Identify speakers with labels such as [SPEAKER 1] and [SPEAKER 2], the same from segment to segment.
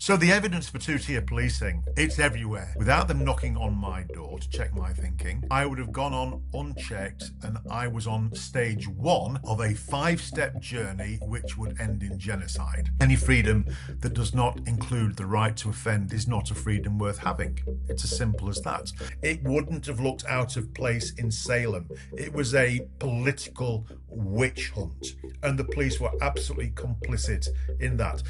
[SPEAKER 1] So the evidence for two-tier policing, it's everywhere. Without them knocking on my door to check my thinking, I would have gone on unchecked and I was on stage one of a 5-step journey which would end in genocide. Any freedom that does not include the right to offend is not a freedom worth having. It's as simple as that. It wouldn't have looked out of place in Salem. It was a political witch hunt, and the police were absolutely complicit in that.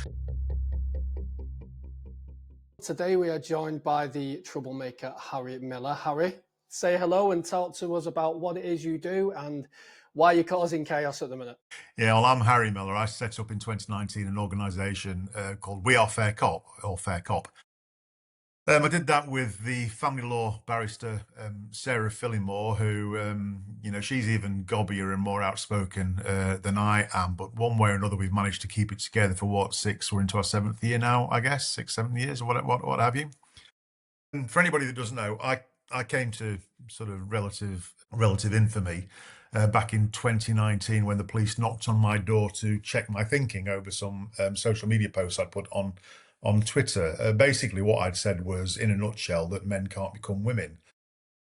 [SPEAKER 2] Today we are joined by the troublemaker Harry Miller. Harry, say hello and talk to us about what it is you do and why you're causing chaos at the minute.
[SPEAKER 1] Yeah, well, I'm Harry Miller. I set up in 2019 an organisation called We Are Fair Cop, or Fair Cop. I did that with the family law barrister Sarah Phillimore, who, she's even gobbier and more outspoken than I am. But one way or another, we've managed to keep it together for we're into our 7th year now, I guess, 7 years or what have you. And for anybody that doesn't know, I came to sort of relative infamy back in 2019 when the police knocked on my door to check my thinking over some social media posts I put on Twitter. Basically, what I'd said was, in a nutshell, that men can't become women.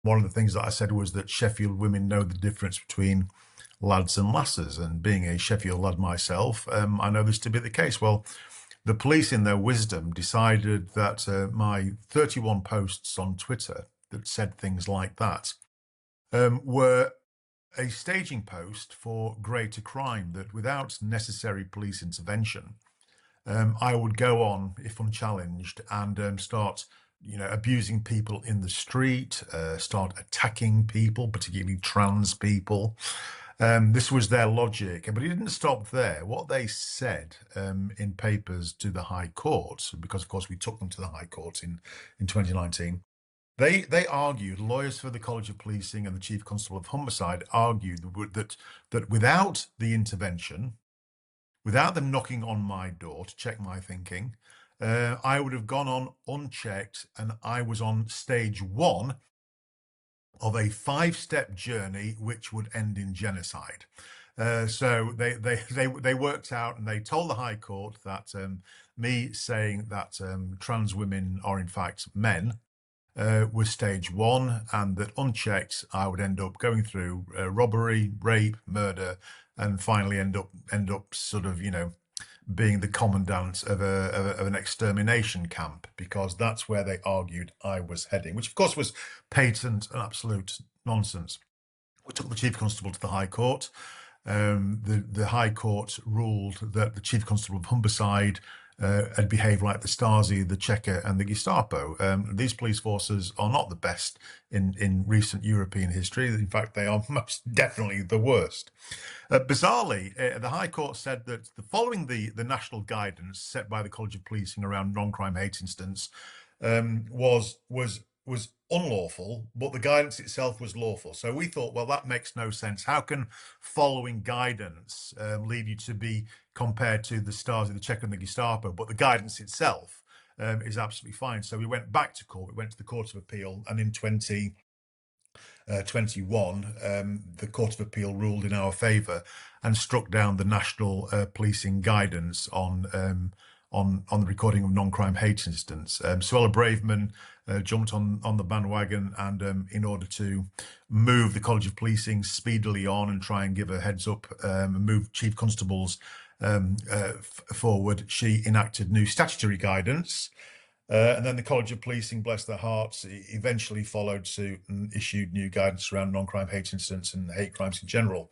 [SPEAKER 1] One of the things that I said was that Sheffield women know the difference between lads and lasses, and being a Sheffield lad myself, I know this to be the case. Well, the police, in their wisdom, decided that my 31 posts on Twitter that said things like that were a staging post for greater crime, that without necessary police intervention, I would go on, if unchallenged, and start, abusing people in the street, start attacking people, particularly trans people. This was their logic, but it didn't stop there. What they said in papers to the High Court, because of course we took them to the High Court in 2019, they argued, lawyers for the College of Policing and the Chief Constable of Humberside argued that without the intervention, without them knocking on my door to check my thinking, I would have gone on unchecked, and I was on stage one of a 5-step journey which would end in genocide. So they worked out, and they told the High Court that me saying that trans women are in fact men was stage one, and that unchecked I would end up going through robbery, rape, murder, and finally end up sort of, being the commandant of an extermination camp, because that's where they argued I was heading, which of course was patent and absolute nonsense. We took the Chief Constable to the High Court. The High Court ruled that the Chief Constable of Humberside had behaved like the Stasi, the Cheka, and the Gestapo. These police forces are not the best in recent European history. In fact, they are most definitely the worst. Bizarrely, the High Court said that following the national guidance set by the College of Policing around non-crime hate incidents was unlawful, but the guidance itself was lawful. So we thought, well, that makes no sense. How can following guidance lead you to be compared to the Stasi, the Cheka, and the Gestapo, but the guidance itself is absolutely fine? So we went back to court. We went to the Court of Appeal, and in 2021, the Court of Appeal ruled in our favour and struck down the national policing guidance on the recording of non-crime hate incidents. Suella Braverman jumped on the bandwagon, and in order to move the College of Policing speedily on and try and give a heads up and move chief constables forward, she enacted new statutory guidance. And then the College of Policing, bless their hearts, eventually followed suit and issued new guidance around non-crime hate incidents and hate crimes in general.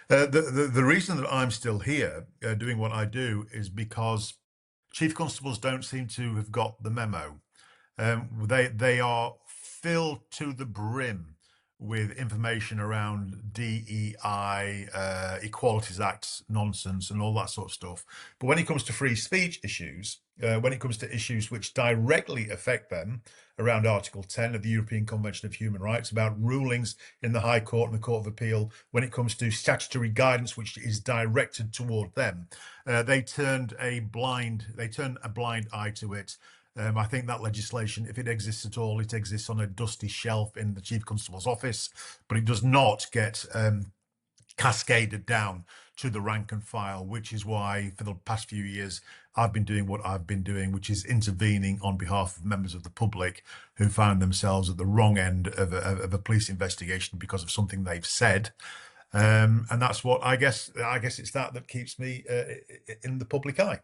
[SPEAKER 1] The reason that I'm still here doing what I do is because chief constables don't seem to have got the memo. They are filled to the brim with information around DEI, Equalities Act nonsense and all that sort of stuff. But when it comes to free speech issues, when it comes to issues which directly affect them around Article 10 of the European Convention of Human Rights, about rulings in the High Court and the Court of Appeal, when it comes to statutory guidance which is directed toward them, they turn a blind eye to it. I think that legislation, if it exists at all, it exists on a dusty shelf in the Chief Constable's office, but it does not get cascaded down to the rank and file, which is why for the past few years I've been doing what I've been doing, which is intervening on behalf of members of the public who found themselves at the wrong end of a police investigation because of something they've said. And that's what I guess it's that keeps me in the public eye.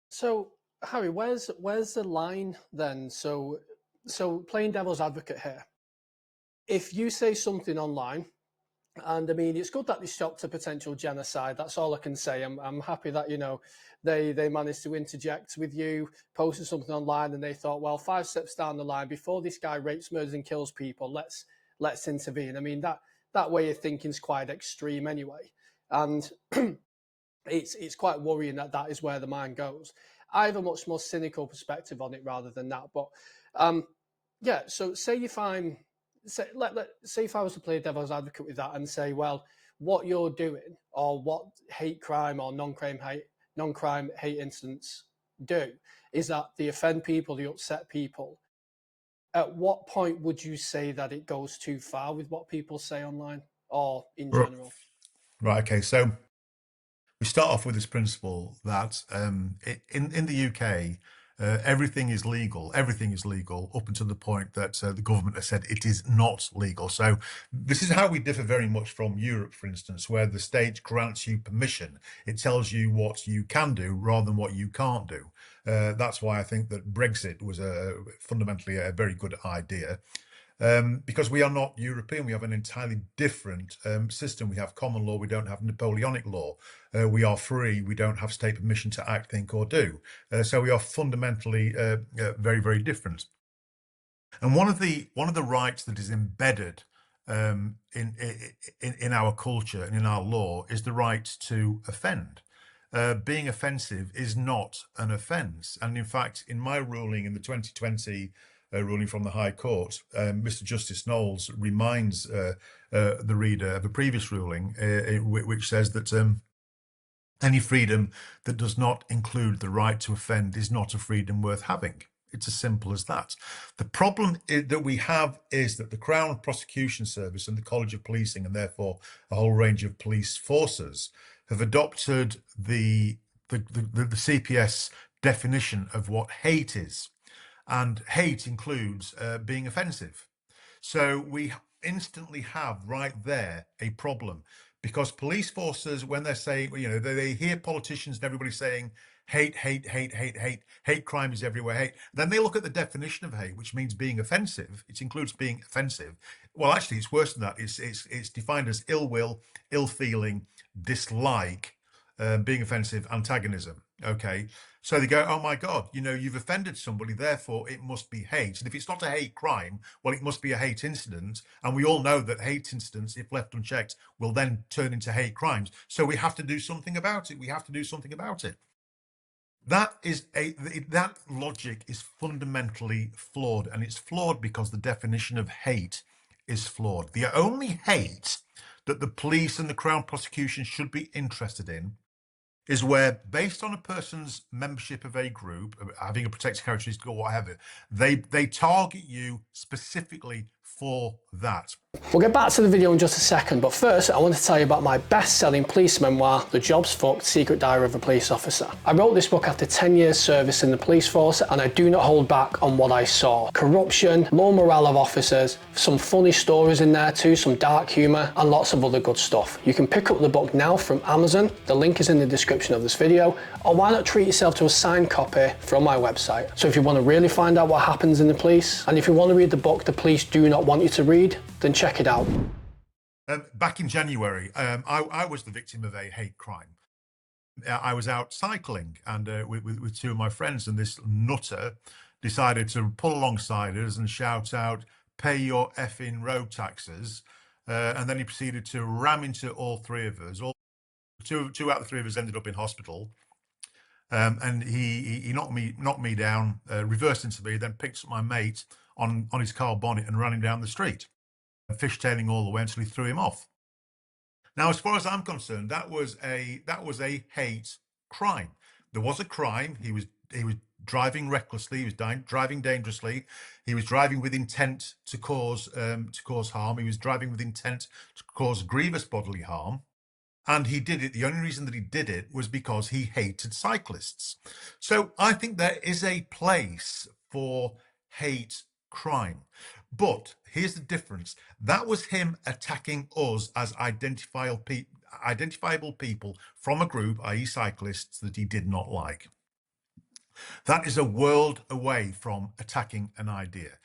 [SPEAKER 2] So, Harry, where's the line then? So playing devil's advocate here. If you say something online, and I mean, it's good that they stopped a potential genocide. That's all I can say. I'm happy that, you know, they managed to interject with you, posted something online, and they thought, well, 5 steps down the line, before this guy rapes, murders, and kills people, let's intervene. I mean, that way of thinking is quite extreme anyway, and it's quite worrying that is where the mind goes. I have a much more cynical perspective on it rather than that. But yeah, so say if I'm say if I was to play devil's advocate with that and say, well, what you're doing or what hate crime or non-crime hate incidents do is that they offend people, they upset people. At what point would you say that it goes too far with what people say online or in general?
[SPEAKER 1] Right. Okay. So we start off with this principle that in the UK, everything is legal. Everything is legal up until the point that the government has said it is not legal. So this is how we differ very much from Europe, for instance, where the state grants you permission. It tells you what you can do rather than what you can't do. That's why I think that Brexit was fundamentally a very good idea. Because we are not European, we have an entirely different system. We have common law, we don't have Napoleonic law. We are free, we don't have state permission to act, think, or do. So we are fundamentally very, very different. And one of the rights that is embedded in our culture and in our law is the right to offend. Being offensive is not an offence. And in fact, in my ruling in the 2020 ruling from the High Court, Mr. Justice Knowles reminds the reader of a previous ruling which says that any freedom that does not include the right to offend is not a freedom worth having. It's as simple as that. The problem that we have is that the Crown Prosecution Service and the College of Policing, and therefore a whole range of police forces, have adopted the CPS definition of what hate is. And hate includes being offensive. So we instantly have right there a problem, because police forces, when they're saying, you know, they hear politicians and everybody saying hate, hate, hate, hate, hate, hate crime is everywhere, hate. Then they look at the definition of hate, which means being offensive. It includes being offensive. Well, actually, it's worse than that. It's defined as ill will, ill feeling, dislike, being offensive, antagonism. Okay. So they go, oh my God, you know, you've offended somebody, therefore it must be hate. And if it's not a hate crime, well, it must be a hate incident. And we all know that hate incidents, if left unchecked, will then turn into hate crimes. So we have to do something about it. We have to do something about it. That logic is fundamentally flawed, and it's flawed because the definition of hate is flawed. The only hate that the police and the Crown prosecution should be interested in is where, based on a person's membership of a group, having a protected characteristic or whatever, they target you specifically for that.
[SPEAKER 2] We'll get back to the video in just a second, but first I want to tell you about my best-selling police memoir, The Job's Fucked: Secret Diary of a Police Officer. I wrote this book after 10 years service in the police force, and I do not hold back on what I saw. Corruption, low morale of officers, some funny stories in there too, some dark humour, and lots of other good stuff. You can pick up the book now from Amazon, the link is in the description of this video, or why not treat yourself to a signed copy from my website. So if you want to really find out what happens in the police, and if you want to read the book the police do not want you to read, then check it out.
[SPEAKER 1] Back in January, I was the victim of a hate crime. I was out cycling and with two of my friends, and this nutter decided to pull alongside us and shout out, "Pay your effing road taxes," and then he proceeded to ram into all three of us. Two out of the three of us ended up in hospital. And he knocked me down, reversed into me, then picked up my mate on his car bonnet and ran him down the street, fishtailing all the way until he threw him off. Now, as far as I'm concerned, that was a hate crime. There was a crime. He was driving recklessly. He was driving dangerously. He was driving with intent to cause harm. He was driving with intent to cause grievous bodily harm. And he did it. The only reason that he did it was because he hated cyclists. So I think there is a place for hate crime. But here's the difference. That was him attacking us as identifiable people from a group, i.e., cyclists, that he did not like. That is a world away from attacking an idea.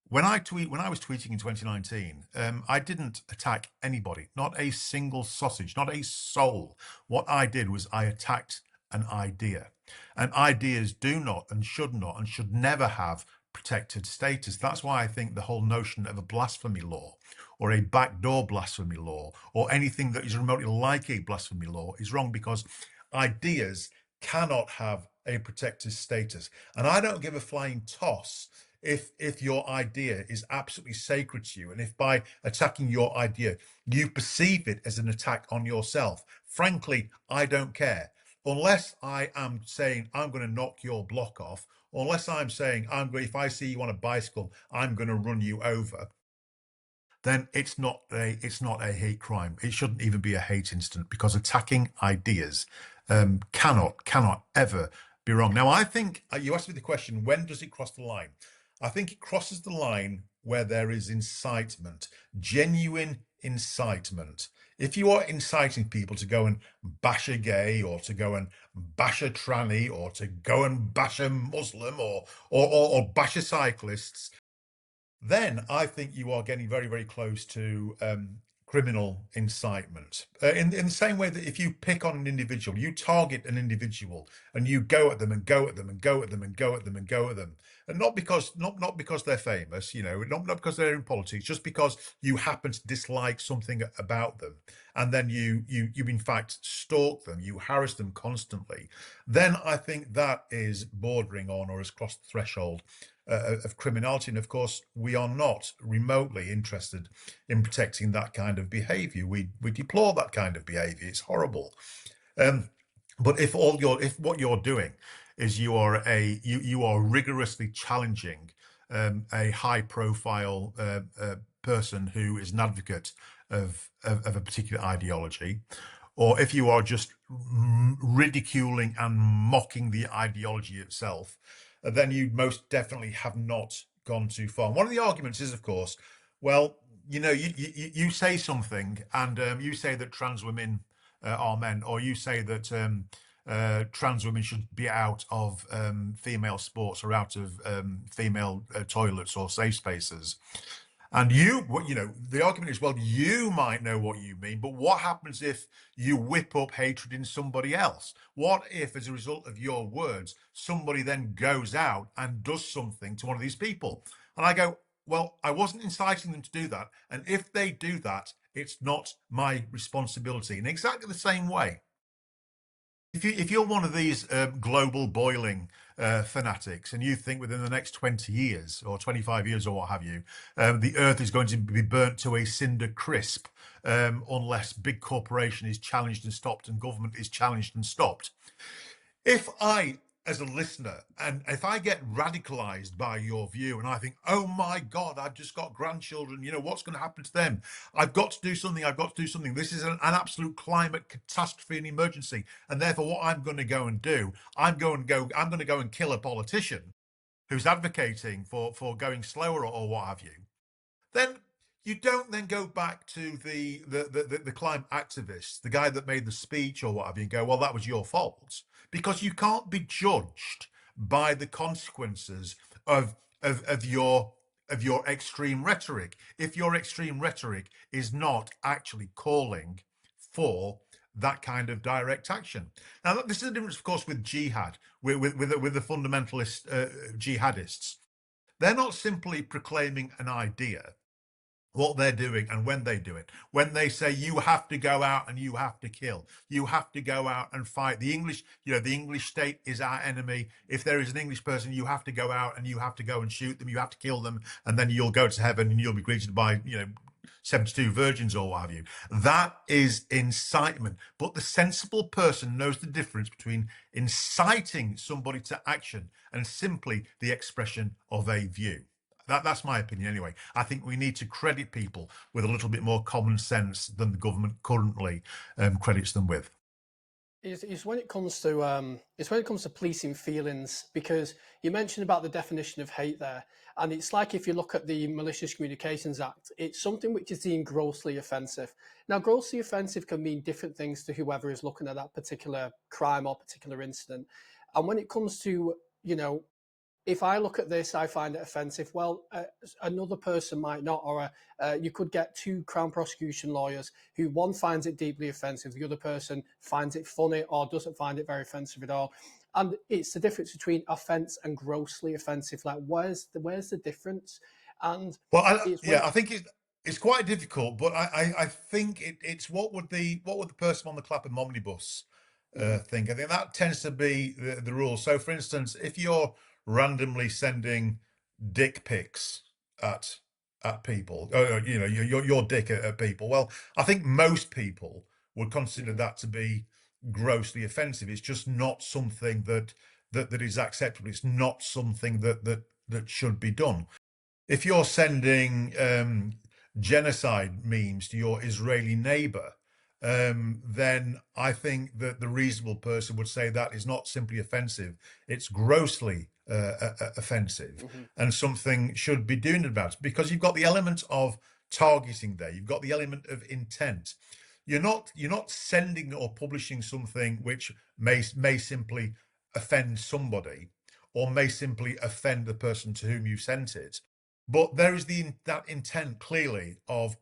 [SPEAKER 1] When I was tweeting in 2019, I didn't attack anybody, not a single sausage, not a soul. What I did was I attacked an idea. And ideas do not and should never have protected status. That's why I think the whole notion of a blasphemy law or a backdoor blasphemy law or anything that is remotely like a blasphemy law is wrong, because ideas cannot have a protected status. And I don't give a flying toss if your idea is absolutely sacred to you, and if by attacking your idea you perceive it as an attack on yourself. Frankly, I don't care. Unless I am saying I'm going to knock your block off, unless I'm saying if I see you on a bicycle, I'm going to run you over, then it's not a hate crime. It shouldn't even be a hate incident, because attacking ideas cannot ever be wrong. Now, I think you asked me the question, when does it cross the line? I think it crosses the line where there is incitement, genuine incitement. If you are inciting people to go and bash a gay, or to go and bash a tranny, or to go and bash a Muslim, or bash a cyclists, then I think you are getting very, very close to criminal incitement. In the same way that if you pick on an individual, you target an individual, and you go at them and go at them and go at them and go at them and go at them, and not because they're famous, not because they're in politics, just because you happen to dislike something about them, and then you in fact stalk them, you harass them constantly, then I think that is bordering on or has crossed the threshold of criminality. And of course, we are not remotely interested in protecting that kind of behavior. We deplore that kind of behavior. It's horrible. But if what you're doing is you are rigorously challenging a high profile person who is an advocate of a particular ideology, or if you are just ridiculing and mocking the ideology itself, then you most definitely have not gone too far. And one of the arguments is, of course, well, you say something, and you say that trans women are men, or you say that trans women should be out of female sports, or out of female toilets or safe spaces. And the argument is, well, you might know what you mean, but what happens if you whip up hatred in somebody else? What if, as a result of your words, somebody then goes out and does something to one of these people? And I go, well, I wasn't inciting them to do that. And if they do that, it's not my responsibility. In exactly the same way, if you're one of these global boiling fanatics, and you think within the next 20 years or 25 years or what have you, the earth is going to be burnt to a cinder crisp, unless big corporation is challenged and stopped and government is challenged and stopped. If I, as a listener, and if I get radicalized by your view, and I think, oh my God, I've just got grandchildren, what's going to happen to them? I've got to do something. This is an absolute climate catastrophe and emergency. And therefore, what I'm going to go and do, I'm going to go and kill a politician who's advocating for going slower, or what have you. Then you don't then go back to the climate activist, the guy that made the speech or what have you, and go, well, that was your fault, because you can't be judged by the consequences of your extreme rhetoric, if your extreme rhetoric is not actually calling for that kind of direct action. Now, this is the difference, of course, with jihad, with the fundamentalist jihadists. They're not simply proclaiming an idea. What they're doing, and when they do it, when they say you have to go out and you have to kill, you have to go out and fight the English, the English state is our enemy. If there is an English person, you have to go out and you have to go and shoot them, you have to kill them, and then you'll go to heaven and you'll be greeted by 72 virgins or what have you. That is incitement. But the sensible person knows the difference between inciting somebody to action and simply the expression of a view. That's my opinion anyway. I think we need to credit people with a little bit more common sense than the government currently credits them with.
[SPEAKER 2] Is when it comes to it's when it comes to policing feelings, because you mentioned about the definition of hate there, and it's like if you look at the Malicious Communications Act, it's something which is deemed grossly offensive. Now, grossly offensive can mean different things to whoever is looking at that particular crime or particular incident, and when it comes to, you know, if I look at this, I find it offensive. Well, another person might not, or you could get two Crown prosecution lawyers who one finds it deeply offensive, the other person finds it funny or doesn't find it very offensive at all. And it's the difference between offence and grossly offensive. Like, where's the difference? And
[SPEAKER 1] Well,
[SPEAKER 2] it's when
[SPEAKER 1] yeah, I think it's quite difficult, but I think it's what would the person on the Clapham omnibus
[SPEAKER 2] Mhm,
[SPEAKER 1] think? I think that tends to be the rule. So, for instance, if you're randomly sending dick pics at people, your dick at people, well, I think most people would consider
[SPEAKER 2] mhm,
[SPEAKER 1] that to be grossly offensive. It's just not something that is acceptable. It's not something that should be done. If you're sending genocide memes to your Israeli neighbor, then I think that the reasonable person would say that is not simply offensive, it's grossly offensive,
[SPEAKER 2] mhm,
[SPEAKER 1] and something should be doing about it, because you've got the element of targeting there, you've got the element of intent. You're not sending or publishing something which may simply offend somebody, or may simply offend the person to whom you sent it, but there is that intent clearly of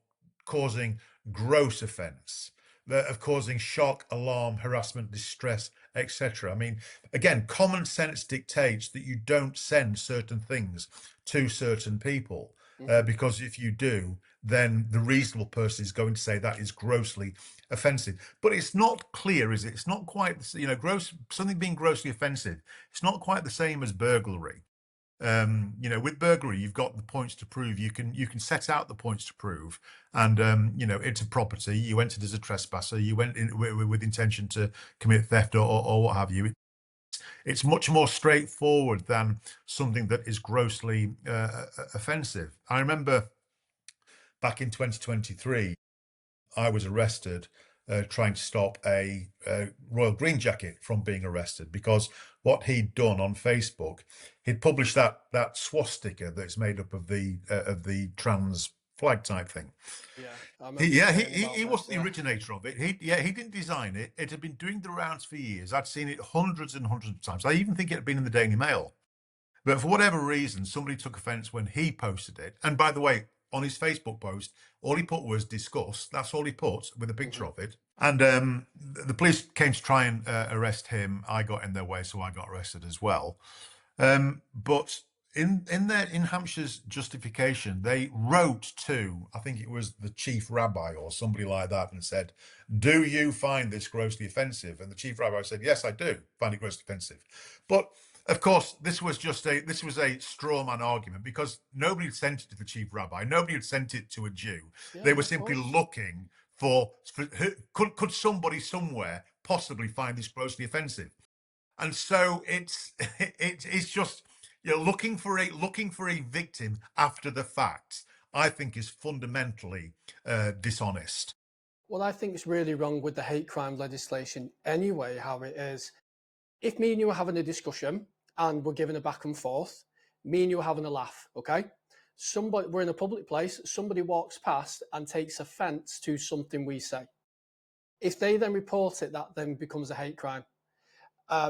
[SPEAKER 1] causing gross offence, of causing shock, alarm, harassment, distress, etc. I mean, again, common sense dictates that you don't send certain things to certain people,
[SPEAKER 2] mhm.
[SPEAKER 1] because if you do, then the reasonable person is going to say that is grossly offensive. But it's not clear, is it? It's not quite, gross, something being grossly offensive. It's not quite the same as burglary. With burglary, you've got the points to prove. You can set out the points to prove, and it's a property. You entered as a trespasser. You went in with intention to commit theft, or what have you. It's much more straightforward than something that is grossly offensive. I remember back in 2023, I was arrested trying to stop a Royal Green Jacket from being arrested, because what he'd done on Facebook, he'd published that swastika that's made up of the trans flag type thing.
[SPEAKER 2] Yeah, I remember
[SPEAKER 1] He,
[SPEAKER 2] you
[SPEAKER 1] yeah, he,
[SPEAKER 2] saying
[SPEAKER 1] he
[SPEAKER 2] about
[SPEAKER 1] he
[SPEAKER 2] this.
[SPEAKER 1] wasn't the
[SPEAKER 2] Yeah.
[SPEAKER 1] originator of it. He didn't design it. It had been doing the rounds for years. I'd seen it hundreds and hundreds of times. I even think it had been in the Daily Mail. But for whatever reason, somebody took offence when he posted it. And by the way, on his Facebook post, all he put was discuss. That's all he put, with a picture
[SPEAKER 2] Mhm.
[SPEAKER 1] of it. And the police came to try and arrest him. I got in their way, so I got arrested as well. But in Hampshire's justification, they wrote to, I think it was the chief rabbi or somebody like that, and said, "Do you find this grossly offensive?" And the chief rabbi said, "Yes, I do find it grossly offensive." But of course, this was a straw man argument, because nobody had sent it to the chief rabbi, nobody had sent it to a Jew. They
[SPEAKER 2] Yeah,
[SPEAKER 1] were
[SPEAKER 2] of
[SPEAKER 1] simply
[SPEAKER 2] course.
[SPEAKER 1] looking for could somebody somewhere possibly find this grossly offensive. And so it's just, looking for a victim after the fact, I think, is fundamentally dishonest.
[SPEAKER 2] Well, I think it's really wrong with the hate crime legislation anyway, how it is. If me and you are having a discussion and we're giving a back and forth, me and you are having a laugh, okay? We're in a public place, somebody walks past and takes offence to something we say. If they then report it, that then becomes a hate crime,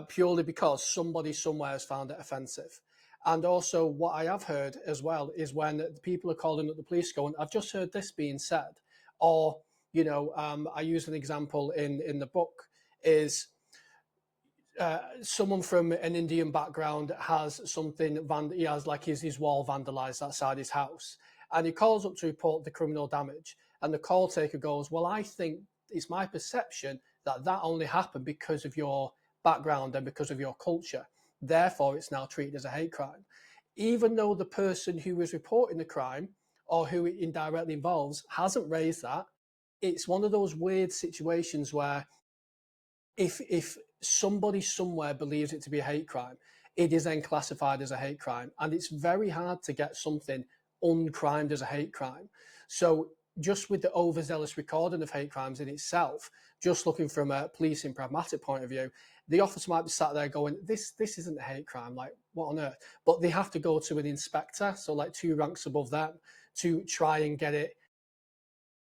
[SPEAKER 2] purely because somebody somewhere has found it offensive. And also, what I have heard as well is when the people are calling up the police, going, "I've just heard this being said," or I use an example in the book is someone from an Indian background has something, he has like his wall vandalized outside his house. And he calls up to report the criminal damage. And the call taker goes, "Well, I think it's my perception that that only happened because of your background and because of your culture. Therefore, it's now treated as a hate crime." Even though the person who is reporting the crime or who it indirectly involves hasn't raised that, it's one of those weird situations where if somebody somewhere believes it to be a hate crime, it is then classified as a hate crime. And it's very hard to get something uncrimed as a hate crime. So just with the overzealous recording of hate crimes in itself, just looking from a policing pragmatic point of view, the officer might be sat there going, this isn't a hate crime, like what on earth? But they have to go to an inspector, so like 2 ranks above them, to try and get it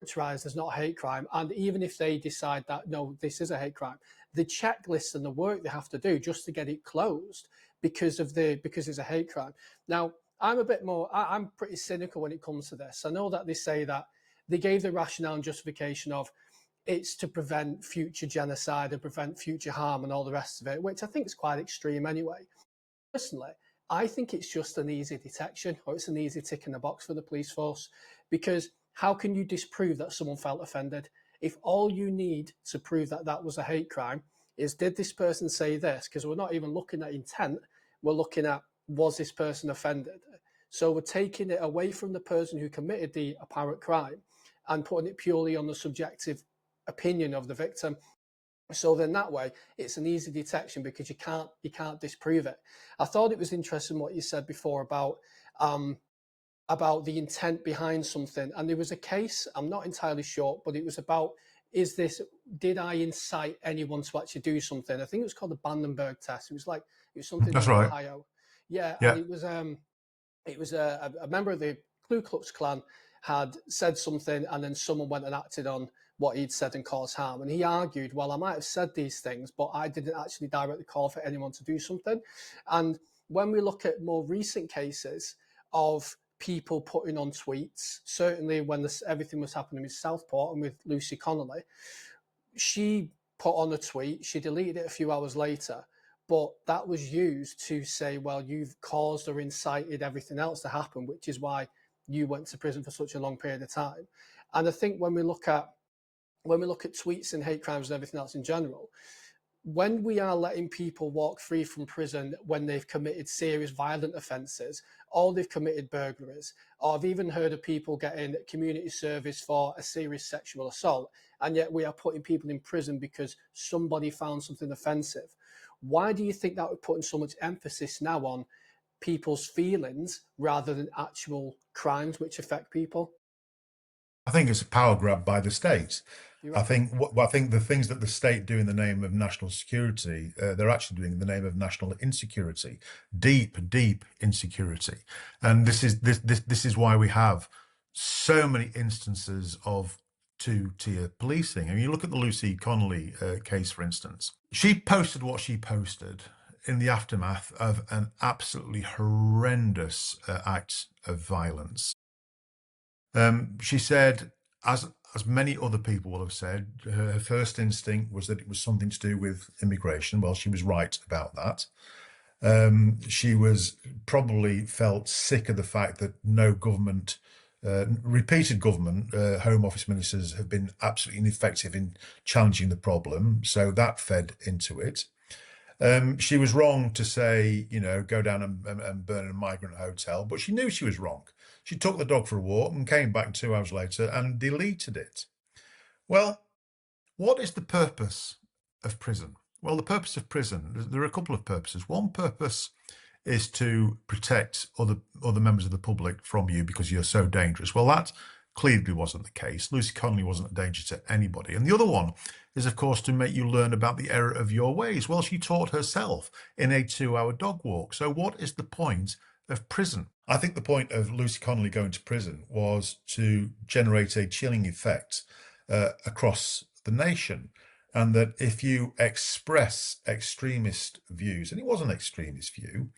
[SPEAKER 2] characterized as not a hate crime. And even if they decide that no, this is a hate crime, the checklist and the work they have to do just to get it closed because it's a hate crime. Now, I'm pretty cynical when it comes to this. I know that they say that they gave the rationale and justification of it's to prevent future genocide and prevent future harm and all the rest of it, which I think is quite extreme anyway. Personally, I think it's just an easy detection, or it's an easy tick in the box for the police force, because how can you disprove that someone felt offended? If all you need to prove that that was a hate crime is, did this person say this? Because we're not even looking at intent, we're looking at, was this person offended? So we're taking it away from the person who committed the apparent crime and putting it purely on the subjective opinion of the victim. So then that way it's an easy detection because you can't disprove it. I thought it was interesting what you said before about the intent behind something. And there was a case, I'm not entirely sure, but it was about, did I incite anyone to actually do something? I think it was called the Vandenberg test. It was something
[SPEAKER 1] That's
[SPEAKER 2] in
[SPEAKER 1] right.
[SPEAKER 2] Ohio. Yeah, and
[SPEAKER 1] Yeah.
[SPEAKER 2] it was a member of the Ku Klux Klan had said something, and then someone went and acted on what he'd said and caused harm. And he argued, well, I might have said these things, but I didn't actually directly call for anyone to do something. And when we look at more recent cases of people putting on tweets, certainly when everything was happening with Southport and with Lucy Connelly, she put on a tweet, she deleted it a few hours later, but that was used to say, well, you've caused or incited everything else to happen, which is why you went to prison for such a long period of time. And I think when we look at tweets and hate crimes and everything else in general, when we are letting people walk free from prison when they've committed serious violent offences, or they've committed burglaries, or I've even heard of people getting community service for a serious sexual assault, and yet we are putting people in prison because somebody found something offensive. Why do you think that we're putting so much emphasis now on people's feelings rather than actual crimes which affect people?
[SPEAKER 1] I think it's a power grab by the state.
[SPEAKER 2] You
[SPEAKER 1] I
[SPEAKER 2] reckon?
[SPEAKER 1] think I think the things that the state do in the name of national security, they're actually doing in the name of national insecurity, deep insecurity. And this is why we have so many instances of two-tier policing. I mean, you look at the Lucy Connelly case, for instance. She posted what she posted in the aftermath of an absolutely horrendous act of violence. She said, as many other people will have said, her first instinct was that it was something to do with immigration. Well, she was right about that. She was probably felt sick of the fact that no government, repeated government, Home Office ministers have been absolutely ineffective in challenging the problem. So that fed into it. She was wrong to say, go down and burn a migrant hotel, but she knew she was wrong. She took the dog for a walk and came back 2 hours later and deleted it. Well, what is the purpose of prison? Well, the purpose of prison, there are a couple of purposes. One purpose is to protect other members of the public from you because you're so dangerous. Well, that clearly wasn't the case. Lucy Connelly wasn't a danger to anybody. And the other one is, of course, to make you learn about the error of your ways. Well, she taught herself in a 2 hour dog walk. So what is the point of prison? I think the point of Lucy Connelly going to prison was to generate a chilling effect across the nation. And that if you express extremist views, and it was an extremist view,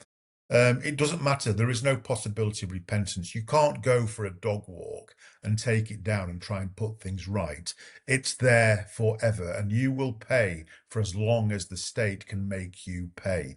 [SPEAKER 1] it doesn't matter. There is no possibility of repentance. You can't go for a dog walk and take it down and try and put things right. It's there forever, and you will pay for as long as the state can make you pay.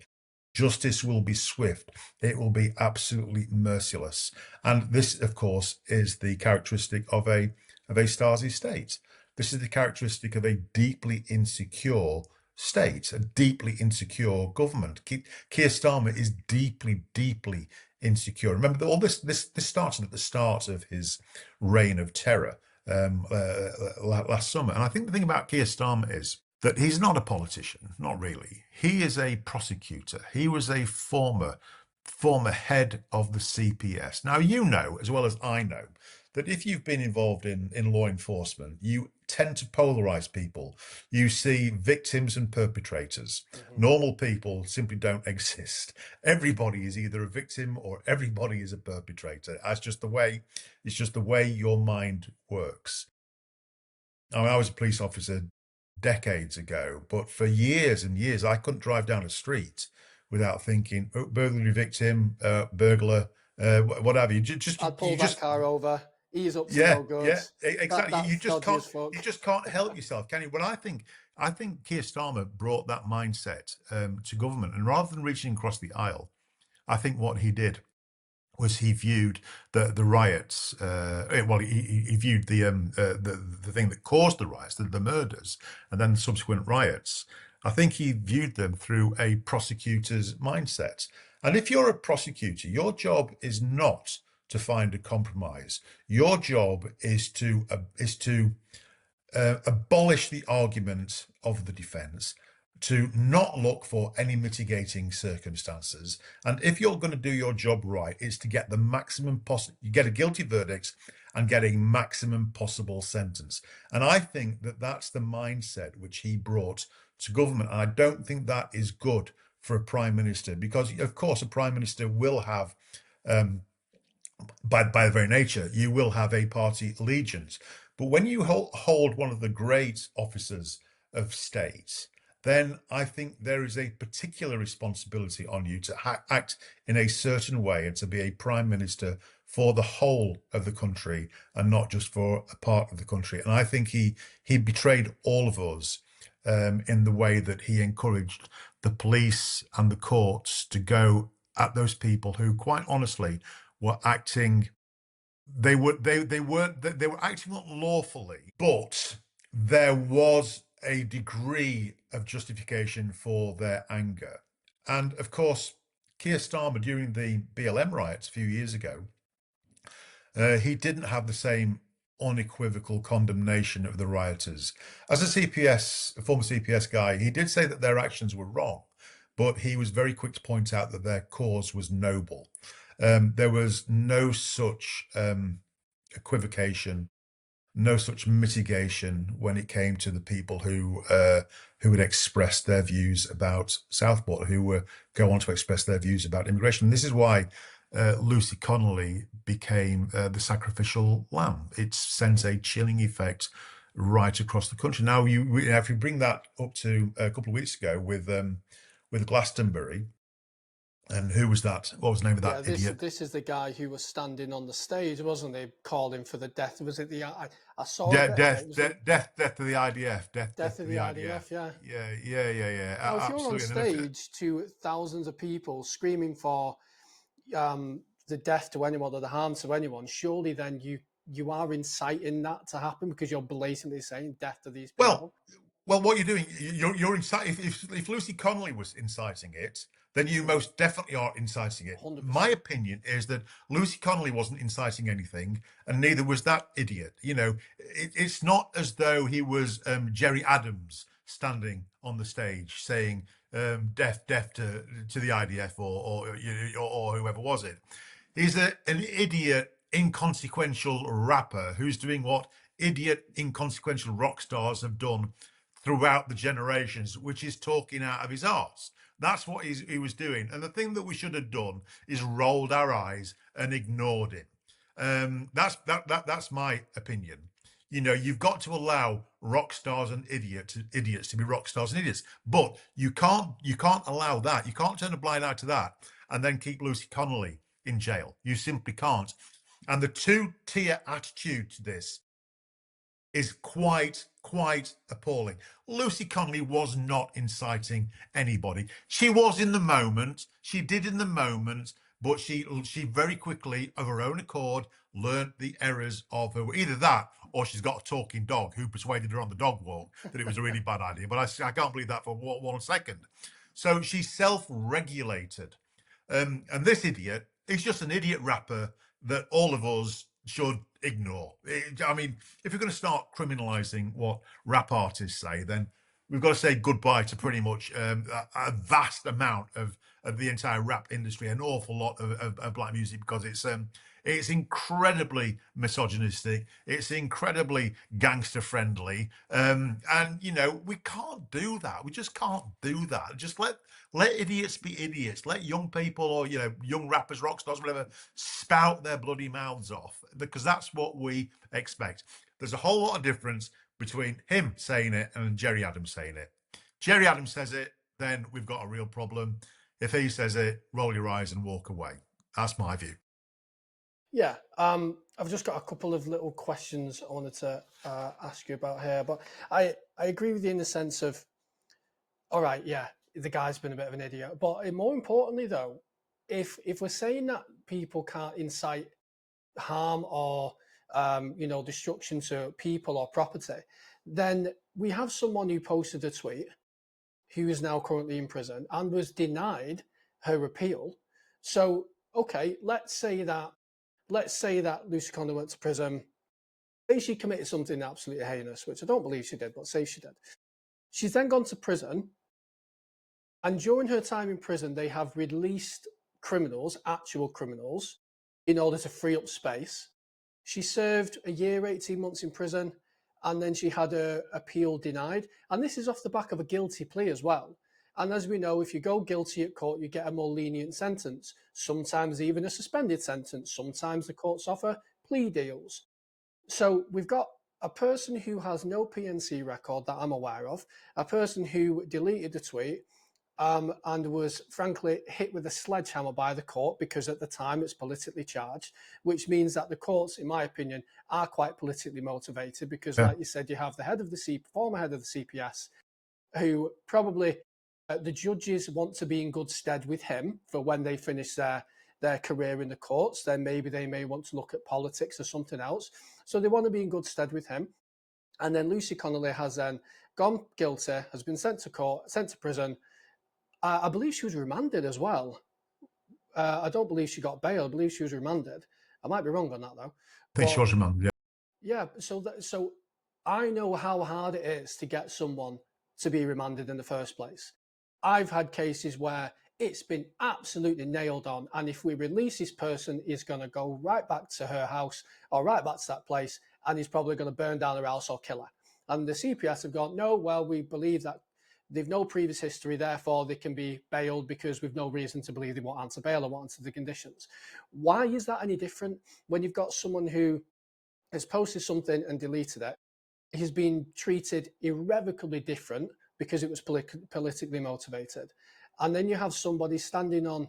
[SPEAKER 1] Justice will be swift. It will be absolutely merciless. And this, of course, is the characteristic of a Stasi state. This is the characteristic of a deeply insecure state, a deeply insecure government. Keir Starmer is deeply insecure. Remember, all this started at the start of his reign of terror last summer. And I think the thing about Keir Starmer is that he's not a politician, not really. He is a prosecutor. He was a former head of the CPS. Now, you know, as well as I know, that if you've been involved in law enforcement, you tend to polarize people. You see victims and perpetrators. Normal people simply don't exist. Everybody is either a victim or everybody is a perpetrator. That's just the way, it's just the way your mind works. I mean, I was a police officer decades ago, but for years and years, I couldn't drive down a street without thinking, oh, burglary victim, burglar, whatever.
[SPEAKER 2] I'd pull
[SPEAKER 1] You
[SPEAKER 2] that
[SPEAKER 1] just,
[SPEAKER 2] car over. He's up to
[SPEAKER 1] yeah,
[SPEAKER 2] no good.
[SPEAKER 1] yeah, exactly.
[SPEAKER 2] That's dodgy as
[SPEAKER 1] You
[SPEAKER 2] fuck.
[SPEAKER 1] just can't help yourself, can you? But I think Keir Starmer brought that mindset to government, and rather than reaching across the aisle, I think what he did was he viewed the riots. Well, he viewed the thing that caused the riots, the murders, and then the subsequent riots. I think he viewed them through a prosecutor's mindset. And if you're a prosecutor, your job is not to find a compromise. Your job is to abolish the argument of the defence, to not look for any mitigating circumstances. And if you're going to do your job right, it's to get the maximum possible, you get a guilty verdict and get a maximum possible sentence. And I think that that's the mindset which he brought to government. And I don't think that is good for a prime minister, because of course a prime minister will have by their very nature, you will have a party allegiance. But when you hold one of the great officers of state, then I think there is a particular responsibility on you to act in a certain way and to be a prime minister for the whole of the country and not just for a part of the country. And I think he betrayed all of us in the way that he encouraged the police and the courts to go at those people who, quite honestly, were acting. They were acting not lawfully, but there was a degree of justification for their anger. And of course, Keir Starmer, during the BLM riots a few years ago, he didn't have the same unequivocal condemnation of the rioters. As a former CPS guy, he did say that their actions were wrong, but he was very quick to point out that their cause was noble. There was no such equivocation, no such mitigation when it came to the people who had expressed their views about Southport, who were go on to express their views about immigration. And this is why Lucy Connelly became the sacrificial lamb. It sent a chilling effect right across the country. Now, if you bring that up to a couple of weeks ago with Glastonbury. And who was that? What was the name of that idiot?
[SPEAKER 2] This is the guy who was standing on the stage, wasn't he? Calling for the death. Was it the? I saw
[SPEAKER 1] Death to the IDF.
[SPEAKER 2] Death of the IDF. Yeah.
[SPEAKER 1] Yeah.
[SPEAKER 2] Now, if you're on
[SPEAKER 1] Absolutely.
[SPEAKER 2] stage to thousands of people screaming for the death to anyone or the harm to anyone, surely then you are inciting that to happen because you're blatantly saying death to these people.
[SPEAKER 1] Well, what you're doing, you're inciting. If Lucy Connolly was inciting it, then you most definitely are inciting it.
[SPEAKER 2] 100%.
[SPEAKER 1] My opinion is that Lucy Connolly wasn't inciting anything, and neither was that idiot. You know, it's not as though he was Jerry Adams standing on the stage saying death to the IDF or whoever was it. He's an idiot, inconsequential rapper who's doing what idiot, inconsequential rock stars have done throughout the generations, which is talking out of his arse. That's what he was doing. And the thing that we should have done is rolled our eyes and ignored him. That's my opinion. You know, you've got to allow rock stars and idiots to be rock stars and idiots. But you can't allow that. You can't turn a blind eye to that and then keep Lucy Connolly in jail. You simply can't. And the two-tier attitude to this is quite appalling. Lucy Connolly was not inciting anybody. She was in the moment. She did in the moment, but she very quickly, of her own accord, learnt the errors of her. Either that, or she's got a talking dog who persuaded her on the dog walk that it was a really bad idea. But I can't believe that for 1 second. So she self-regulated. And this idiot is just an idiot rapper that all of us should ignore. I mean, if you're going to start criminalizing what rap artists say, then we've got to say goodbye to pretty much a vast amount of the entire rap industry, an awful lot of black music, because it's incredibly misogynistic, it's incredibly gangster friendly, and you know we can't do that. We just can't do that. Just let idiots be idiots. Let young people, or you know, young rappers, rock stars, whatever, spout their bloody mouths off, because that's what we expect. There's a whole lot of difference between him saying it and Jerry Adams saying it. Jerry Adams says it, then we've got a real problem. If he says it, roll your eyes and walk away. That's my view.
[SPEAKER 2] Yeah, I've just got a couple of little questions I wanted to ask you about here, but I agree with you in the sense of, all right, yeah, the guy's been a bit of an idiot, but more importantly, though, if we're saying that people can't incite harm or destruction to people or property, then we have someone who posted a tweet who is now currently in prison and was denied her appeal. So, okay, let's say that Lucy Connelly went to prison. Say she committed something absolutely heinous, which I don't believe she did, but say she did. She's then gone to prison, and during her time in prison, they have released criminals, actual criminals, in order to free up space. She served a year, 18 months in prison, and then she had her appeal denied. And this is off the back of a guilty plea as well. And as we know, if you go guilty at court, you get a more lenient sentence, sometimes even a suspended sentence. Sometimes the courts offer plea deals. So we've got a person who has no PNC record that I'm aware of, a person who deleted the tweet, and was frankly hit with a sledgehammer by the court because at the time it's politically charged, which means that the courts, in my opinion, are quite politically motivated because,
[SPEAKER 1] Yeah.
[SPEAKER 2] like you said, you have the former head of the CPS, who probably the judges want to be in good stead with him for when they finish their career in the courts. Then maybe they may want to look at politics or something else. So they want to be in good stead with him. And then Lucy Connelly has then gone guilty, has been sent to court, sent to prison. I believe she was remanded as well. I don't believe she got bail. I believe she was remanded. I might be wrong on that though.
[SPEAKER 1] I think
[SPEAKER 2] But
[SPEAKER 1] Shawshank, yeah.
[SPEAKER 2] yeah, so I know how hard it is to get someone to be remanded in the first place. I've had cases where it's been absolutely nailed on, and if we release this person, he's going to go right back to her house or right back to that place, and he's probably going to burn down her house or kill her. And the CPS have gone, no, well, we believe that they've no previous history, therefore they can be bailed because we've no reason to believe they won't answer bail or won't answer the conditions. Why is that any different when you've got someone who has posted something and deleted it? He's been treated irrevocably different because it was politically motivated. And then you have somebody standing on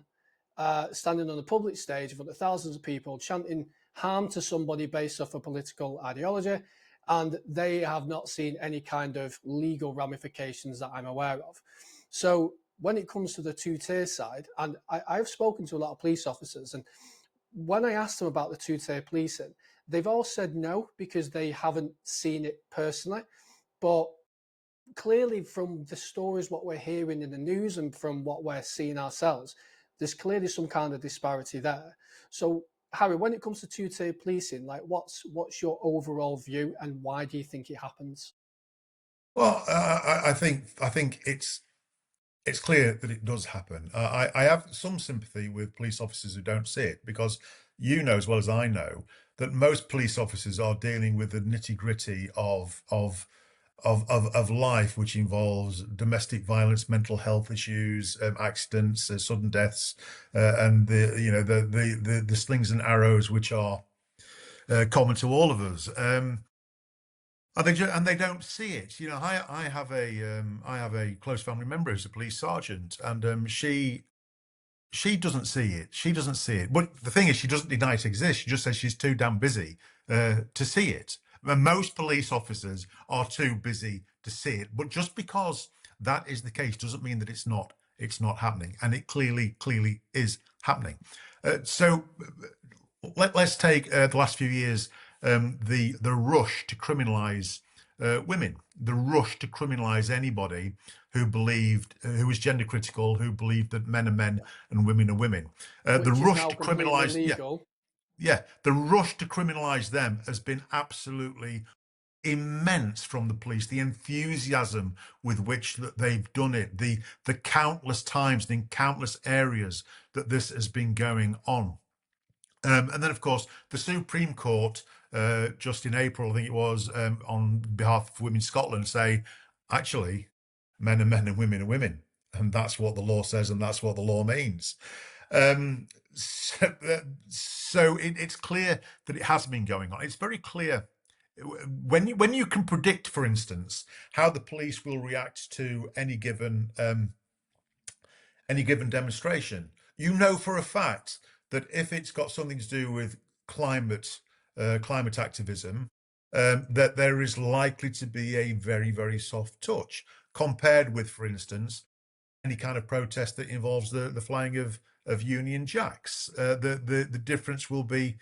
[SPEAKER 2] a public stage in front of thousands of people chanting harm to somebody based off a political ideology, and they have not seen any kind of legal ramifications that I'm aware of. So when it comes to the two-tier side, and I've spoken to a lot of police officers, and when I asked them about the two-tier policing, they've all said no because they haven't seen it personally. But clearly, from the stories, what we're hearing in the news, and from what we're seeing ourselves, there's clearly some kind of disparity there. So, Harry, when it comes to two-tier policing, like what's your overall view, and why do you think it happens?
[SPEAKER 1] Well, I think it's clear that it does happen. I have some sympathy with police officers who don't see it, because you know as well as I know that most police officers are dealing with the nitty gritty of life, which involves domestic violence, mental health issues, accidents, sudden deaths, and the slings and arrows which are common to all of us. And they don't see it. You know, I have a close family member who's a police sergeant, and she doesn't see it. She doesn't see it. But the thing is, she doesn't deny it exists. She just says she's too damn busy to see it. And most police officers are too busy to see it. But just because that is the case doesn't mean that it's not happening, and it clearly is happening. So let's take the last few years, the rush to criminalise women, the rush to criminalise anybody who was gender critical, who believed that men are men and women are women. The
[SPEAKER 2] Which is
[SPEAKER 1] rush
[SPEAKER 2] now
[SPEAKER 1] to
[SPEAKER 2] completely
[SPEAKER 1] criminalise, yeah,
[SPEAKER 2] legal.
[SPEAKER 1] yeah, the rush to criminalise them has been absolutely immense from the police, the enthusiasm with which that they've done it, the countless times and in countless areas that this has been going on. And then, of course, the Supreme Court, just in April, I think it was, on behalf of Women Scotland, say, actually, men are men and women are women. And that's what the law says, and that's what the law means. So it's clear that it has been going on. It's very clear when you can predict, for instance, how the police will react to any given demonstration. You know for a fact that if it's got something to do with climate activism, that there is likely to be a very, very soft touch compared with, for instance, any kind of protest that involves the flying of Union Jacks. The difference will be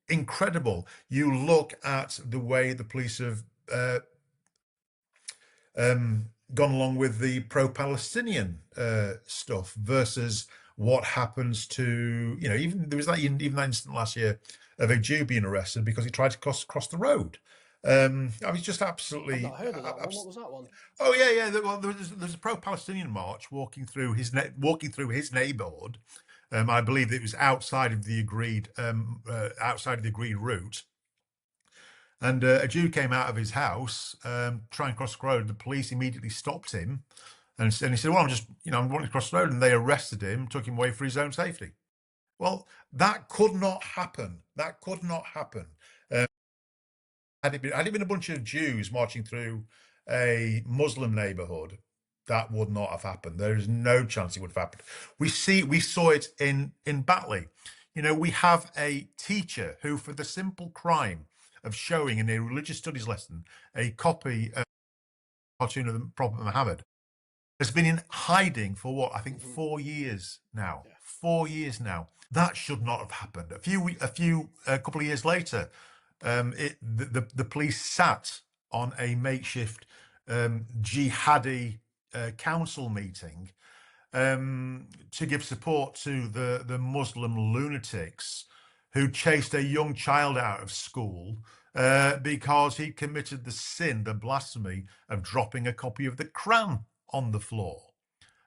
[SPEAKER 1] incredible. You look at the way the police have gone along with the pro-Palestinian stuff versus what happens to, even there was that incident last year of a Jew being arrested because he tried to cross the road. I was just
[SPEAKER 2] I've
[SPEAKER 1] absolutely.
[SPEAKER 2] not heard of that one. What was that one?
[SPEAKER 1] Oh yeah. Well, there's a pro-Palestinian march walking through his neighborhood. I believe it was outside of the agreed route. And a Jew came out of his house, trying to cross the road. The police immediately stopped him, and he said, "Well, I'm wanting to cross the road." And they arrested him, took him away for his own safety. Well, that could not happen. That could not happen. Had it been a bunch of Jews marching through a Muslim neighborhood, that would not have happened. There is no chance it would have happened. We saw it in Batley. We have a teacher who, for the simple crime of showing in a religious studies lesson a copy of Cartoon of the Prophet Muhammad, has been in hiding for what, I think 4 years now.
[SPEAKER 2] Yeah.
[SPEAKER 1] 4 years now. That should not have happened. A couple of years later, the police sat on a makeshift jihadi council meeting to give support to the Muslim lunatics who chased a young child out of school because he committed the blasphemy of dropping a copy of the Quran on the floor.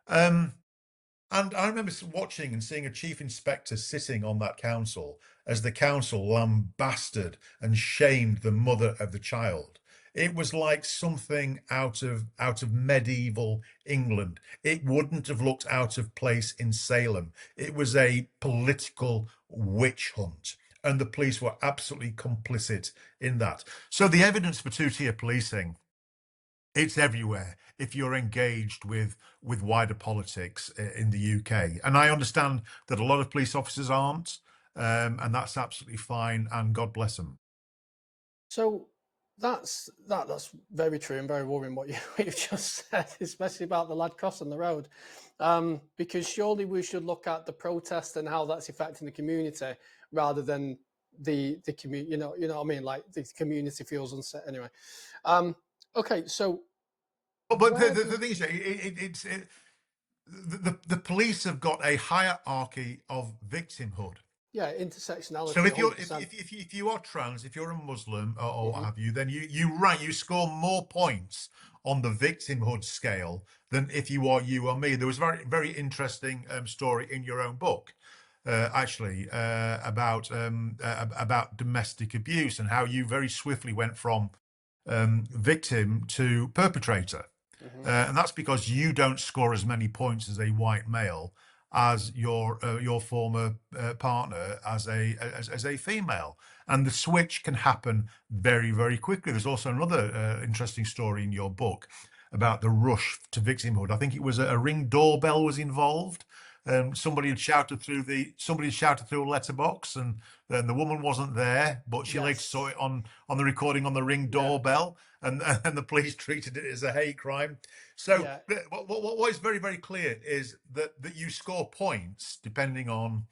[SPEAKER 1] And I remember watching and seeing a chief inspector sitting on that council as the council lambasted and shamed the mother of the child. It was like something out of medieval England. It wouldn't have looked out of place in Salem. It was a political witch hunt, and the police were absolutely complicit in that. So the evidence for two-tier policing, it's everywhere if you're engaged with wider politics in the UK. And I understand that a lot of police officers aren't, and that's absolutely fine, and God bless them.
[SPEAKER 2] So that's very true and very worrying what you've just said, especially about the lad crossing the road, because surely we should look at the protest and how that's affecting the community rather than the community. You know what I mean? Like the community feels unsafe anyway. Okay, so
[SPEAKER 1] but the thing is, the police have got a hierarchy of victimhood.
[SPEAKER 2] Yeah, intersectionality.
[SPEAKER 1] So if you are trans, if you're a Muslim or what have you, then you score more points on the victimhood scale than if you or me. There was a very, very interesting story in your own book, actually, about domestic abuse and how you very swiftly went from victim to perpetrator. And that's because you don't score as many points as a white male as your former partner as a female, and the switch can happen very, very quickly. There's also another interesting story in your book about the rush to victimhood. I think it was a Ring doorbell was involved. Somebody had shouted through a letterbox, and the woman wasn't there, but she later saw it on the recording on the Ring doorbell, and the police treated it as a hate crime. So what is very, very clear is that you score points depending on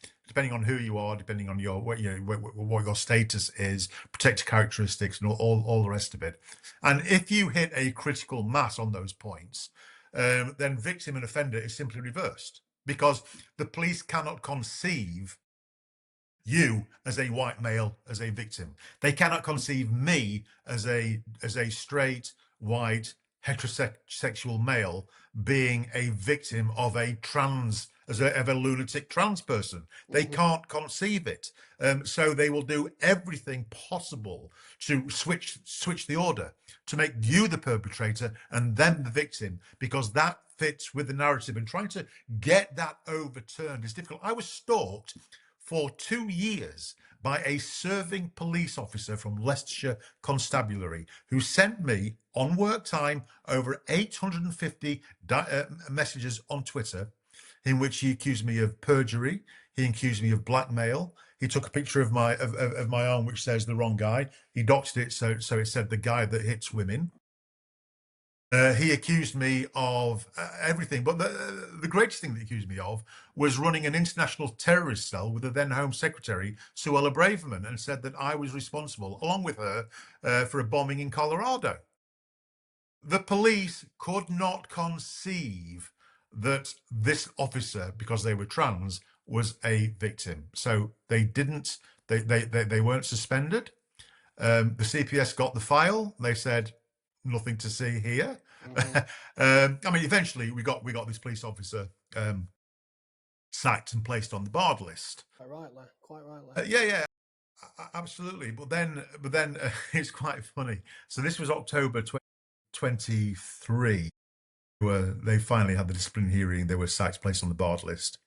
[SPEAKER 1] who you are, depending on what your status is, protected characteristics, and all the rest of it. And if you hit a critical mass on those points, then victim and offender is simply reversed, because the police cannot conceive you as a white male as a victim. They cannot conceive me as a straight, white, heterosexual male being a victim of a trans of a lunatic trans person. They
[SPEAKER 2] Mm-hmm.
[SPEAKER 1] can't conceive it. So they will do everything possible to switch the order, to make you the perpetrator and them the victim, because that fits with the narrative. And trying to get that overturned is difficult. I was stalked for 2 years by a serving police officer from Leicestershire Constabulary who sent me on work time over 850 messages on Twitter in which he accused me of perjury. He accused me of blackmail. He took a picture of my arm which says the wrong guy. He doxed it so it said the guy that hits women. He accused me of everything, but the greatest thing that he accused me of was running an international terrorist cell with the then Home Secretary, Suella Braverman, and said that I was responsible, along with her, for a bombing in Colorado. The police could not conceive that this officer, because they were trans, was a victim. So they didn't, they weren't suspended. The CPS got the file. They said, nothing to see here.
[SPEAKER 2] Mm-hmm.
[SPEAKER 1] I mean, eventually we got this police officer sacked and placed on the barred list.
[SPEAKER 2] Quite rightly.
[SPEAKER 1] Yeah, absolutely. But then it's quite funny. So this was October 2023, where they finally had the discipline hearing. They were sacked, placed on the barred list,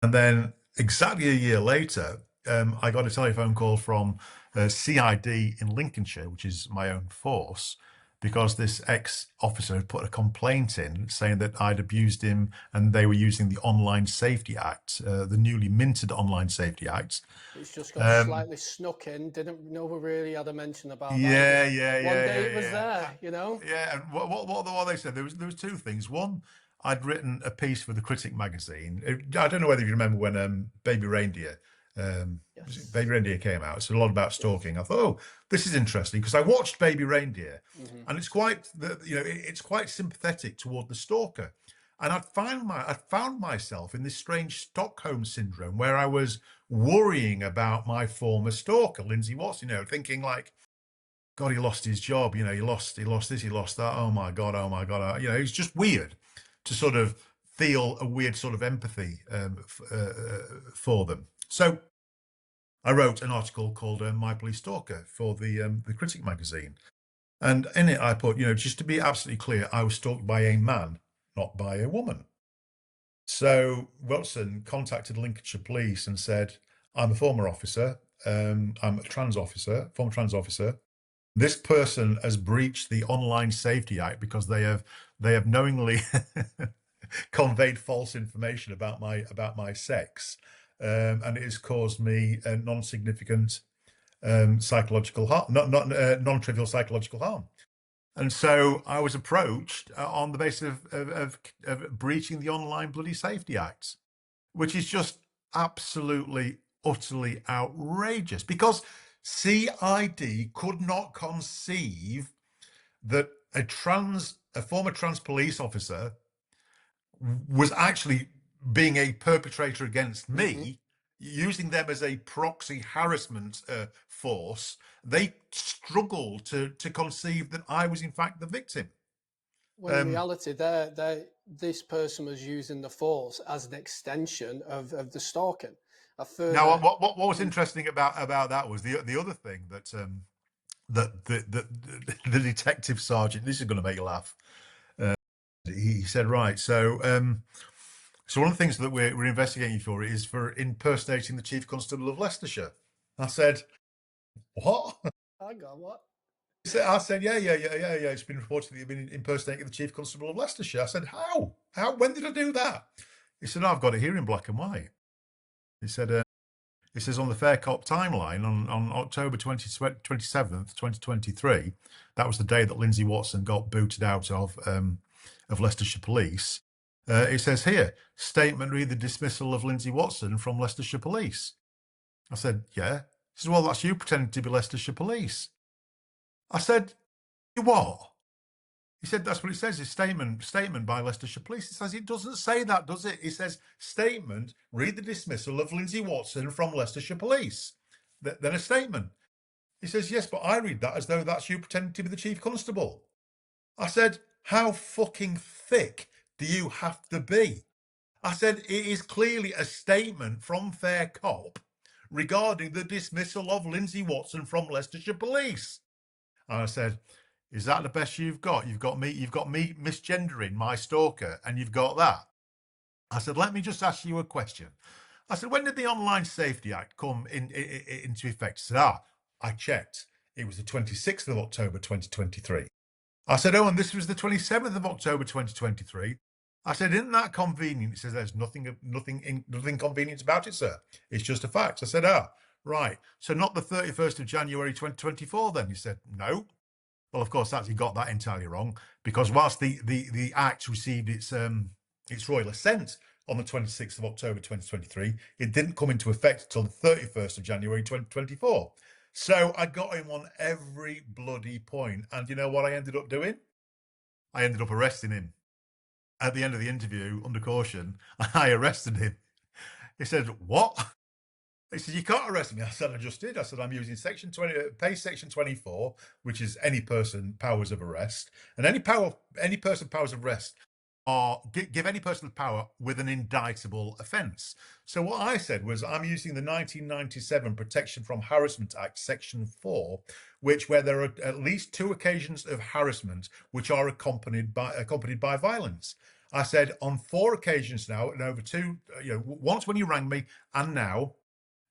[SPEAKER 1] and then exactly a year later, I got a telephone call from CID in Lincolnshire, which is my own force, because this ex-officer had put a complaint in saying that I'd abused him and they were using the Online Safety Act, the newly minted Online Safety Act.
[SPEAKER 2] It's just got slightly snuck in. Didn't know we really had a mention about that.
[SPEAKER 1] Yeah,
[SPEAKER 2] One day it was there, you know?
[SPEAKER 1] Yeah, and what they said, there was two things. One, I'd written a piece for the Critic magazine. I don't know whether you remember when
[SPEAKER 2] Yes.
[SPEAKER 1] Baby Reindeer came out. It's a lot about stalking. I thought, oh, this is interesting, because I watched Baby Reindeer,
[SPEAKER 2] Mm-hmm.
[SPEAKER 1] and it's quite sympathetic toward the stalker. And I'd found myself in this strange Stockholm syndrome where I was worrying about my former stalker, Lindsay Watson, thinking like, God, he lost his job. He lost this, he lost that. Oh my God, oh my God. It's just weird to sort of feel a weird sort of empathy for them. So I wrote an article called "My Police Stalker" for the Critic magazine, and in it I put, just to be absolutely clear, I was stalked by a man, not by a woman. So Watson contacted Lincolnshire Police and said, "I'm a former officer. I'm a former trans officer. This person has breached the Online Safety Act because they have knowingly conveyed false information about my sex, and it has caused me a non-significant psychological harm, not non-trivial psychological harm." And so I was approached on the basis of breaching the Online Bloody Safety Act, which is just absolutely, utterly outrageous, because CID could not conceive that a former trans police officer was actually being a perpetrator against
[SPEAKER 2] Mm-hmm.
[SPEAKER 1] me, using them as a proxy harassment force. They struggled to conceive that I was in fact the victim.
[SPEAKER 2] When in reality, this person was using the force as an extension of the stalking. A
[SPEAKER 1] Now,
[SPEAKER 2] further.
[SPEAKER 1] what was interesting about that was the other thing that that the detective sergeant. This is going to make you laugh. He said, right, so one of the things that we're investigating you for is for impersonating the Chief Constable of Leicestershire. I said, what?
[SPEAKER 2] I got what?
[SPEAKER 1] I said, yeah. It's been reported that you've been impersonating the Chief Constable of Leicestershire. I said, how? When did I do that? He said, I've got it here in black and white. He said, it says on the Fair Cop timeline on October 27th, 2023, that was the day that Lindsay Watson got booted out of Leicestershire Police. It says here, statement read the dismissal of Lindsay Watson from Leicestershire Police. I said, yeah. He says, well, that's you pretending to be Leicestershire Police. I said, you what? He said that's what it says. It's statement by Leicestershire Police. It says it doesn't say that, does it? It says statement. Read the dismissal of Lindsay Watson from Leicestershire Police. Then a statement. He says yes, but I read that as though that's you pretending to be the chief constable. I said, how fucking thick do you have to be? I said it is clearly a statement from Fair Cop regarding the dismissal of Lindsay Watson from Leicestershire Police. And I said, is that the best you've got? You've got me misgendering my stalker, and you've got that. I said, let me just ask you a question. I said, when did the Online Safety Act come into effect? He said, I checked. It was the 26th of October 2023. I said, oh, and this was the 27th of October 2023. I said, isn't that convenient? He says, there's nothing convenient about it, sir. It's just a fact. I said, right. So not the 31st of January 2024 then? He said, no. Well, of course, he got that entirely wrong, because whilst the Act received its royal assent on the 26th of October 2023, it didn't come into effect until the 31st of January 2024. So I got him on every bloody point. And you know what I ended up doing? I ended up arresting him. At the end of the interview, under caution, I arrested him. He said, what? He said, you can't arrest me. I said, I just did. I said, I'm using section 20, section 24, which is any person powers of arrest. And any person powers of arrest are give any person of power with an indictable offence. So what I said was, I'm using the 1997 Protection from Harassment Act, section 4, where there are at least 2 occasions of harassment which are accompanied by violence. I said, on 4 occasions now, and over 2, once when you rang me, and now,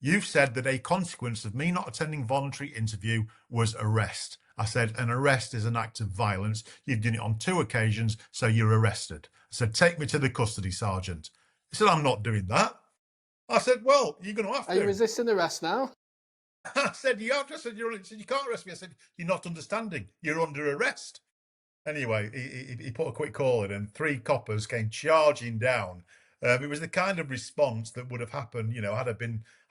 [SPEAKER 1] you've said that a consequence of me not attending voluntary interview was arrest. I said, an arrest is an act of violence. You've done it on 2 occasions, so you're arrested. I said, take me to the custody sergeant. He said, I'm not doing that. I said, well, you're going to have to.
[SPEAKER 2] Are you resisting arrest now?
[SPEAKER 1] I said, you have to. I said, you can't arrest me. I said, you're not understanding. You're under arrest. Anyway, he put a quick call in, and 3 coppers came charging down. It was the kind of response that would have happened, had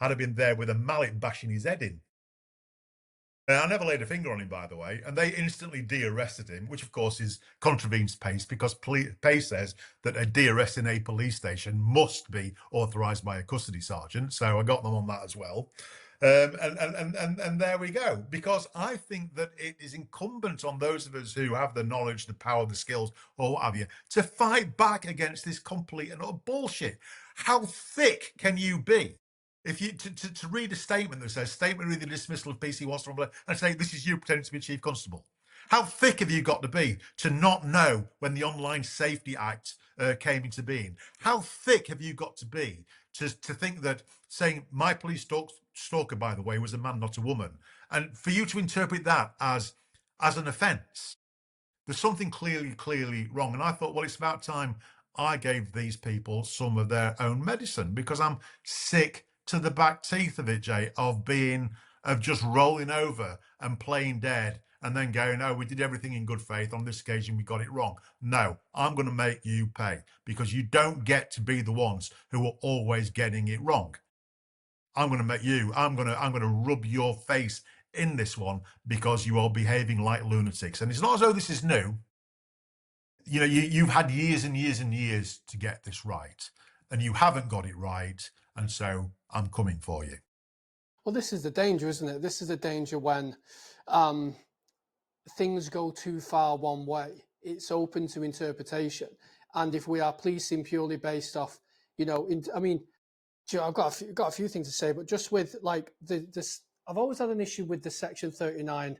[SPEAKER 1] I been there with a mallet bashing his head in. I never laid a finger on him, by the way, and they instantly de-arrested him, which of course contravenes PACE, because PACE says that a de-arrest in a police station must be authorised by a custody sergeant. So I got them on that as well. And there we go, because I think that it is incumbent on those of us who have the knowledge, the power, the skills, or what have you, to fight back against this complete and utter bullshit. How thick can you be? If you to read a statement that says statement reading the dismissal of PC Watson and say this is you pretending to be chief constable, how thick have you got to be to not know when the Online Safety Act came into being? How thick have you got to be to think that saying my police stalker, by the way, was a man, not a woman, and for you to interpret that as an offence? There's something clearly wrong. And I thought, well, it's about time I gave these people some of their own medicine, because I'm sick to the back teeth of it, Jay, of just rolling over and playing dead and then going, oh, we did everything in good faith. On this occasion, we got it wrong. No, I'm going to make you pay, because you don't get to be the ones who are always getting it wrong. I'm going to rub your face in this one, because you are behaving like lunatics. And it's not as though this is new. You've had years and years and years to get this right, and you haven't got it right. And so I'm coming for you.
[SPEAKER 2] Well, this is the danger, isn't it? This is the danger when things go too far one way. It's open to interpretation. And if we are policing purely based off, I've got a few things to say, but just with like this, I've always had an issue with the Section 39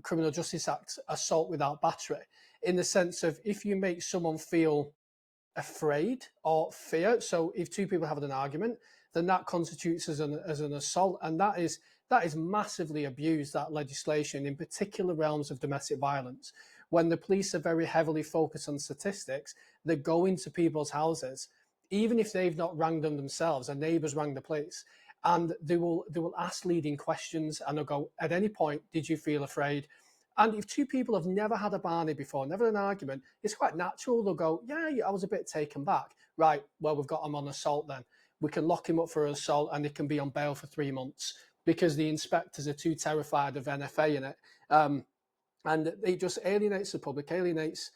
[SPEAKER 2] Criminal Justice Act, assault without battery, in the sense of if you make someone feel afraid or fear. So if 2 people have an argument, then that constitutes as an assault, and that is massively abused, that legislation, in particular realms of domestic violence. When the police are very heavily focused on statistics, they go into people's houses, even if they've not rang them themselves, and neighbours rang the police, and they will ask leading questions, and they'll go, at any point, did you feel afraid? And if 2 people have never had a Barney before, never had an argument, it's quite natural. They'll go, yeah, I was a bit taken back. Right, well, we've got him on assault then. We can lock him up for assault, and he can be on bail for 3 months, because the inspectors are too terrified of NFA in it. and it just alienates the public, alienates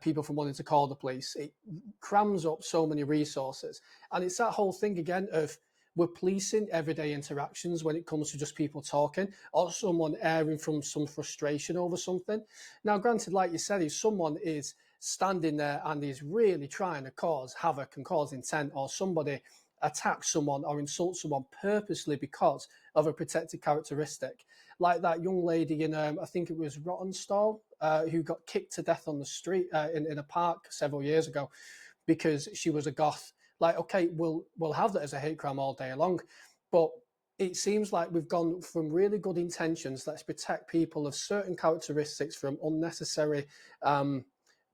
[SPEAKER 2] people from wanting to call the police. It crams up so many resources, and it's that whole thing again of we're policing everyday interactions when it comes to just people talking or someone airing from some frustration over something. Now, granted, like you said, if someone is standing there and is really trying to cause havoc and cause intent, or somebody attacks someone or insults someone purposely because of a protected characteristic, like that young lady in, I think it was Rottenstall, who got kicked to death on the street in a park several years ago because she was a goth. Like, okay, we'll have that as a hate crime all day long, but it seems like we've gone from really good intentions, let's protect people of certain characteristics from unnecessary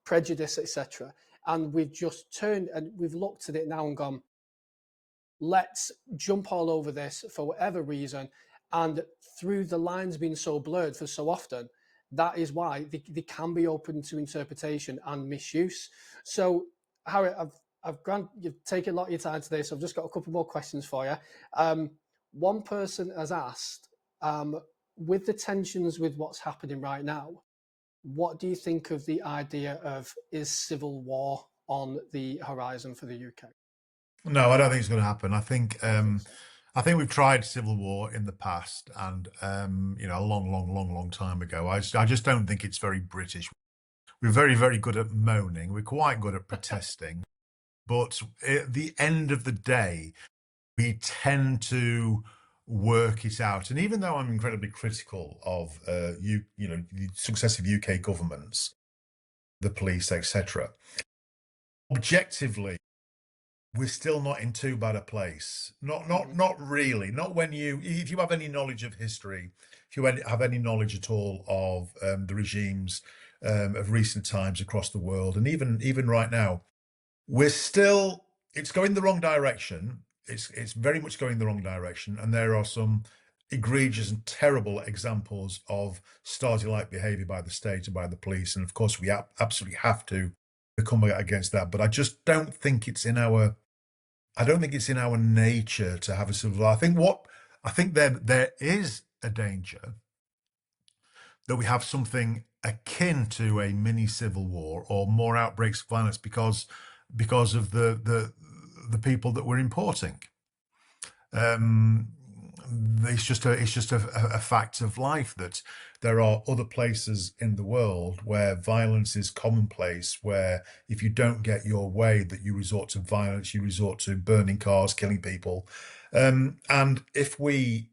[SPEAKER 2] prejudice, etc. And we've just turned and we've looked at it now and gone, let's jump all over this for whatever reason. And through the lines being so blurred for so often, that is why they can be open to interpretation and misuse. So, Harry, you've taken a lot of your time today, so I've just got a couple more questions for you. One person has asked, with the tensions with what's happening right now, what do you think of the idea of is civil war on the horizon for the UK?
[SPEAKER 1] No, I don't think it's going to happen. I think
[SPEAKER 2] I don't think so.
[SPEAKER 1] I think we've tried civil war in the past, and a long time ago. I just don't think it's very British. We're very, very good at moaning. We're quite good at protesting, but at the end of the day, we tend to work it out. And even though I'm incredibly critical of the successive UK governments, the police, etc., objectively, we're still not in too bad a place. Not really. Not when if you have any knowledge of history, if you have any knowledge at all of the regimes of recent times across the world, and even right now, we're still. It's going the wrong direction. It's very much going the wrong direction, and there are some egregious and terrible examples of Stasi-like behaviour by the state and by the police, and of course we absolutely have to come against that. But I don't think it's in our nature to have a civil war. I think there is a danger that we have something akin to a mini civil war or more outbreaks of violence because of the people that we're importing. It's just a fact of life that there are other places in the world where violence is commonplace, where if you don't get your way, that you resort to violence, you resort to burning cars, killing people. And if we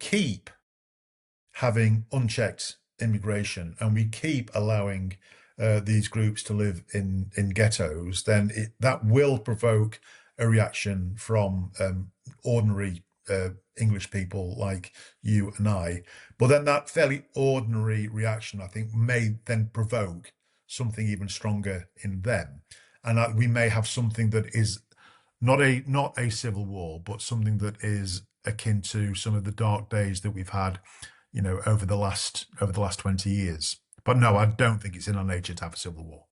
[SPEAKER 1] keep having unchecked immigration and we keep allowing these groups to live in ghettos, then that will provoke a reaction from ordinary English people like you and I. But then that fairly ordinary reaction, I think, may then provoke something even stronger in them, and we may have something that is not a civil war, but something that is akin to some of the dark days that we've had, over the last 20 years. But no, I don't think it's in our nature to have a civil war.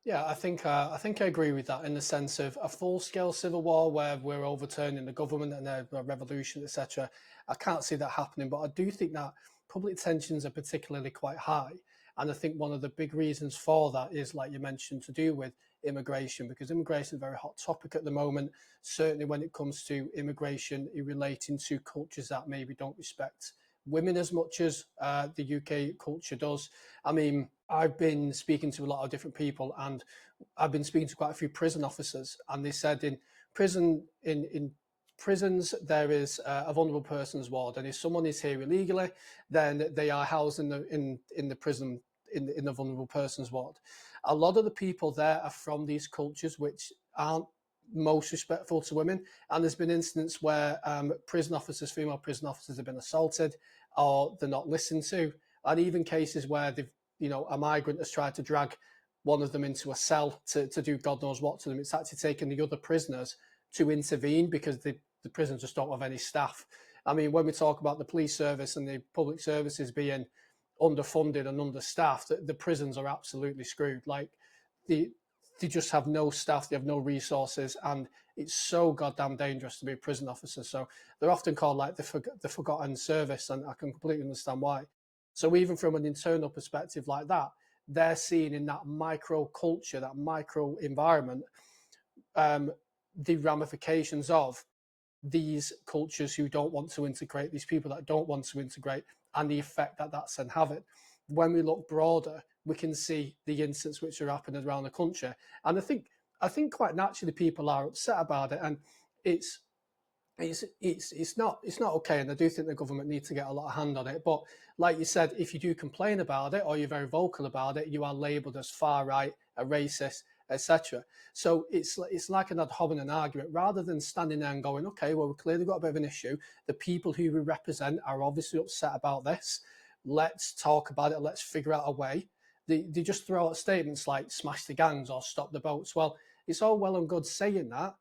[SPEAKER 2] Yeah, I think I agree with that in the sense of a full-scale civil war where we're overturning the government and a revolution, etc. I can't see that happening, but I do think that public tensions are particularly quite high, and I think one of the big reasons for that is, like you mentioned, to do with immigration, because immigration is a very hot topic at the moment. Certainly, when it comes to immigration relating to cultures that maybe don't respect women as much as the UK culture does. I mean, I've been speaking to a lot of different people, and I've been speaking to quite a few prison officers, and they said in prisons there is a vulnerable persons ward, and if someone is here illegally, then they are housed in the prison in the vulnerable persons ward. A lot of the people there are from these cultures which aren't most respectful to women, and there's been incidents where female prison officers have been assaulted or they're not listened to, and even cases where a migrant has tried to drag one of them into a cell to do God knows what to them. It's actually taken the other prisoners to intervene because the prisons just don't have any staff. I mean, when we talk about the police service and the public services being underfunded and understaffed, the prisons are absolutely screwed. Like they just have no staff, they have no resources, and it's so goddamn dangerous to be a prison officer. So they're often called like the forgotten service, and I can completely understand why. So even from an internal perspective like that, they're seeing in that micro culture, that micro environment, the ramifications of these cultures who don't want to integrate, these people that don't want to integrate, and the effect that that's then having. When we look broader, we can see the incidents which are happening around the country, and I think quite naturally people are upset about it, and it's it's not okay, and I do think the government needs to get a lot of hand on it. But like you said, if you do complain about it or you're very vocal about it, you are labelled as far right, a racist, etc. So it's like an ad hominem argument rather than standing there and going, okay, well, we've clearly got a bit of an issue. The people who we represent are obviously upset about this. Let's talk about it. Let's figure out a way. They just throw out statements like smash the gangs or stop the boats. Well, it's all well and good saying that,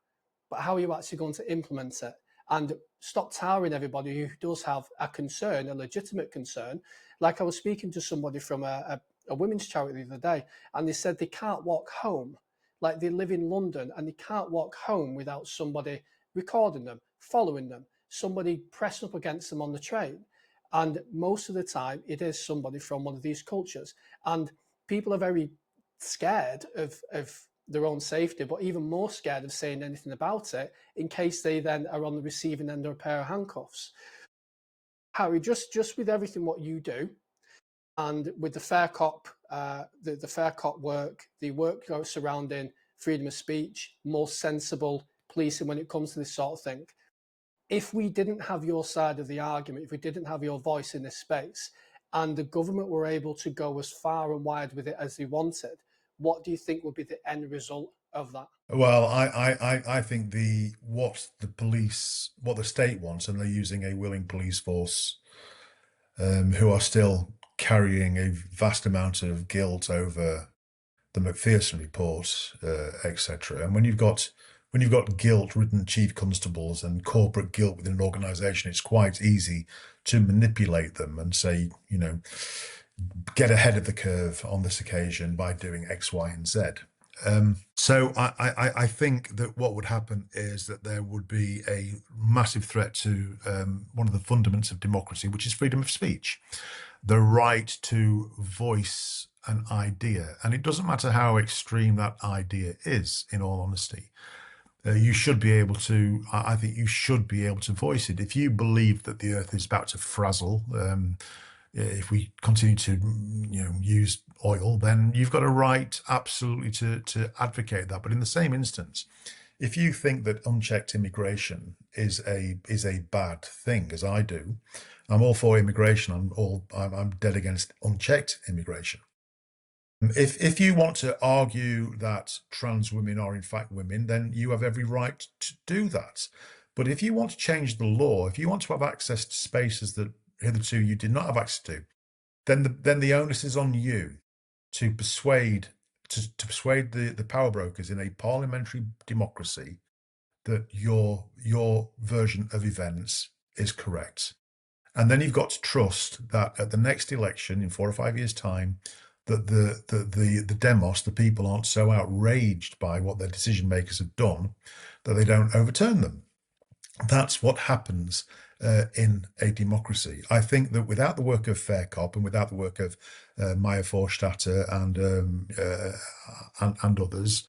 [SPEAKER 2] but how are you actually going to implement it? And stop towering everybody who does have a concern, a legitimate concern. Like I was speaking to somebody from a women's charity the other day, and they said they can't walk home. Like they live in London and they can't walk home without somebody recording them, following them, somebody pressing up against them on the train. And most of the time, it is somebody from one of these cultures. And people are very scared of their own safety, but even more scared of saying anything about it in case they then are on the receiving end of a pair of handcuffs. Harry, just with everything what you do, and with the fair cop, the fair cop work, the work surrounding freedom of speech, more sensible policing when it comes to this sort of thing. If we didn't have your side of the argument, if we didn't have your voice in this space, and the government were able to go as far and wide with it as they wanted, what do you think would be the end result of that?
[SPEAKER 1] Well, I think what the state wants, and they're using a willing police force who are still carrying a vast amount of guilt over the Macpherson report, etc. And when you've got guilt-ridden chief constables and corporate guilt within an organisation, it's quite easy to manipulate them and say, get ahead of the curve on this occasion by doing X, Y, and Z. So I think that what would happen is that there would be a massive threat to one of the fundamentals of democracy, which is freedom of speech, the right to voice an idea. And it doesn't matter how extreme that idea is, in all honesty. You should be able to, I think you should be able to voice it. If you believe that the earth is about to frazzle, if we continue to use oil, then you've got a right absolutely to advocate that. But in the same instance, if you think that unchecked immigration is a bad thing, as I do, I'm all for immigration. I'm dead against unchecked immigration. If you want to argue that trans women are in fact women, then you have every right to do that. But if you want to change the law, if you want to have access to spaces that hitherto you did not have access to, then the onus is on you to persuade the power brokers in a parliamentary democracy that your version of events is correct. And then you've got to trust that at the next election in 4 or 5 years' time, that the demos, the people, aren't so outraged by what their decision makers have done that they don't overturn them. That's what happens in a democracy. I think that without the work of Fair Cop and without the work of Maya Forstatter and others,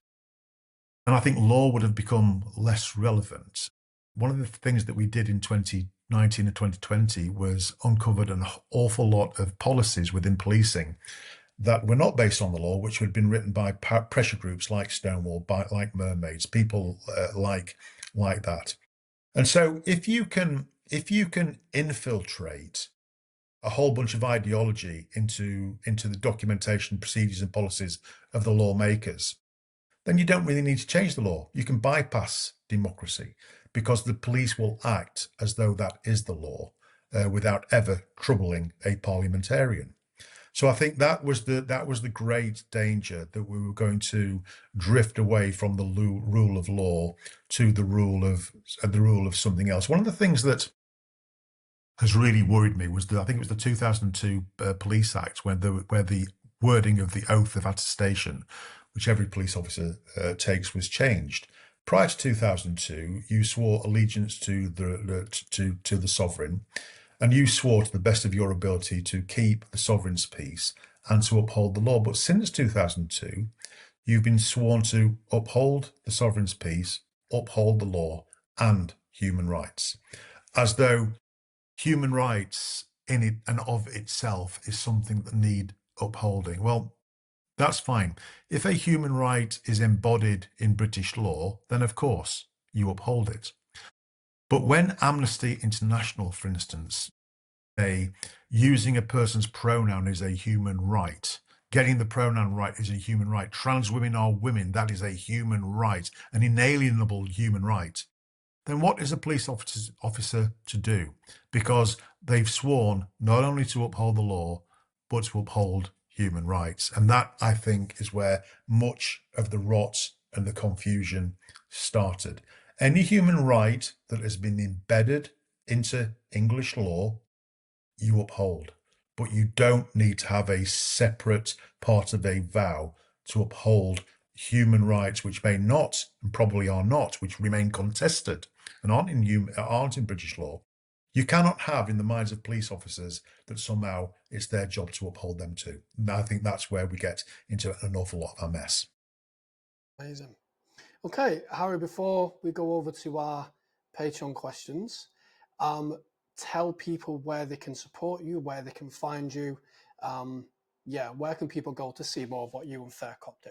[SPEAKER 1] and I think law would have become less relevant. One of the things that we did in 2019 and 2020 was uncovered an awful lot of policies within policing that were not based on the law, which had been written by pressure groups like Stonewall, like Mermaids, people like that. And so if you can infiltrate a whole bunch of ideology into the documentation, procedures and policies of the lawmakers, then you don't really need to change the law. You can bypass democracy because the police will act as though that is the law without ever troubling a parliamentarian. So I think that was the great danger, that we were going to drift away from the rule of law to the rule of something else. One of the things that has really worried me was I think it was the 2002 Police Act, where the wording of the oath of attestation, which every police officer takes, was changed. Prior to 2002, you swore allegiance to the sovereign. and you swore to the best of your ability to keep the sovereign's peace and to uphold the law. But since 2002, you've been sworn to uphold the sovereign's peace, uphold the law, and human rights, as though human rights in it and of itself is something that need upholding. Well, that's fine. If a human right is embodied in British law, then of course you uphold it. But when Amnesty International, for instance, using a person's pronoun is a human right, getting the pronoun right is a human right, trans women are women, that is a human right, an inalienable human right, then what is a police officer to do? Because they've sworn not only to uphold the law, but to uphold human rights. And that, I think, is where much of the rot and the confusion started. Any human right that has been embedded into English law, you uphold. But you don't need to have a separate part of a vow to uphold human rights, which may not and probably are not, which remain contested and aren't in British law. You cannot have in the minds of police officers that somehow it's their job to uphold them too. And I think that's where we get into an awful lot of a mess.
[SPEAKER 2] Amazing. Okay, Harry, before we go over to our Patreon questions, tell people where they can support you, where they can find you. Where can people go to see more of what you and Fair Cop do?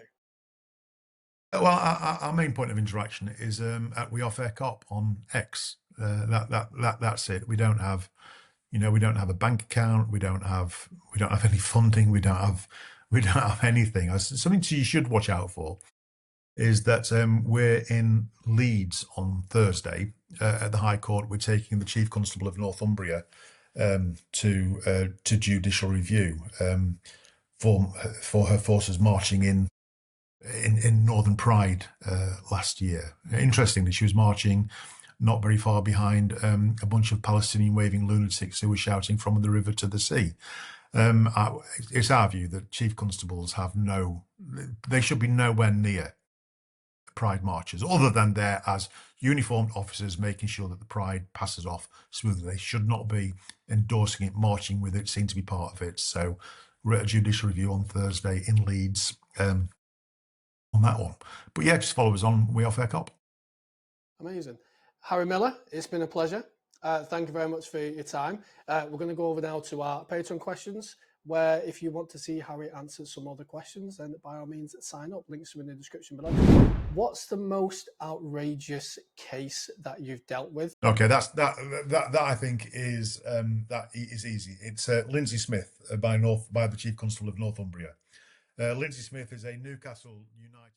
[SPEAKER 1] Well, our main point of interaction is at We Are Fair Cop on X. That's it. We don't have, we don't have a bank account. We don't have any funding. We don't have anything. Something you should watch out for is that we're in Leeds on Thursday at the High Court. We're taking the Chief Constable of Northumbria to judicial review for her forces marching in Northern Pride last year. Interestingly, she was marching not very far behind a bunch of Palestinian waving lunatics who were shouting from the river to the sea. It's our view that chief constables they should be nowhere near Pride marches, other than there as uniformed officers making sure that the Pride passes off smoothly. They should not be endorsing it, marching with it, seen to be part of it. So we're at a judicial review on Thursday in Leeds on that one. But yeah, just follow us on We Are Fair Cop.
[SPEAKER 2] Amazing. Harry Miller, it's been a pleasure. Thank you very much for your time. We're going to go over now to our Patreon questions, where if you want to see Harry answer some other questions, then by all means sign up. Links are in the description below. What's the most outrageous case that you've dealt with?
[SPEAKER 1] Okay, that I think is that is easy. It's Lindsay Smith by the Chief Constable of Northumbria. Lindsay Smith is a Newcastle United.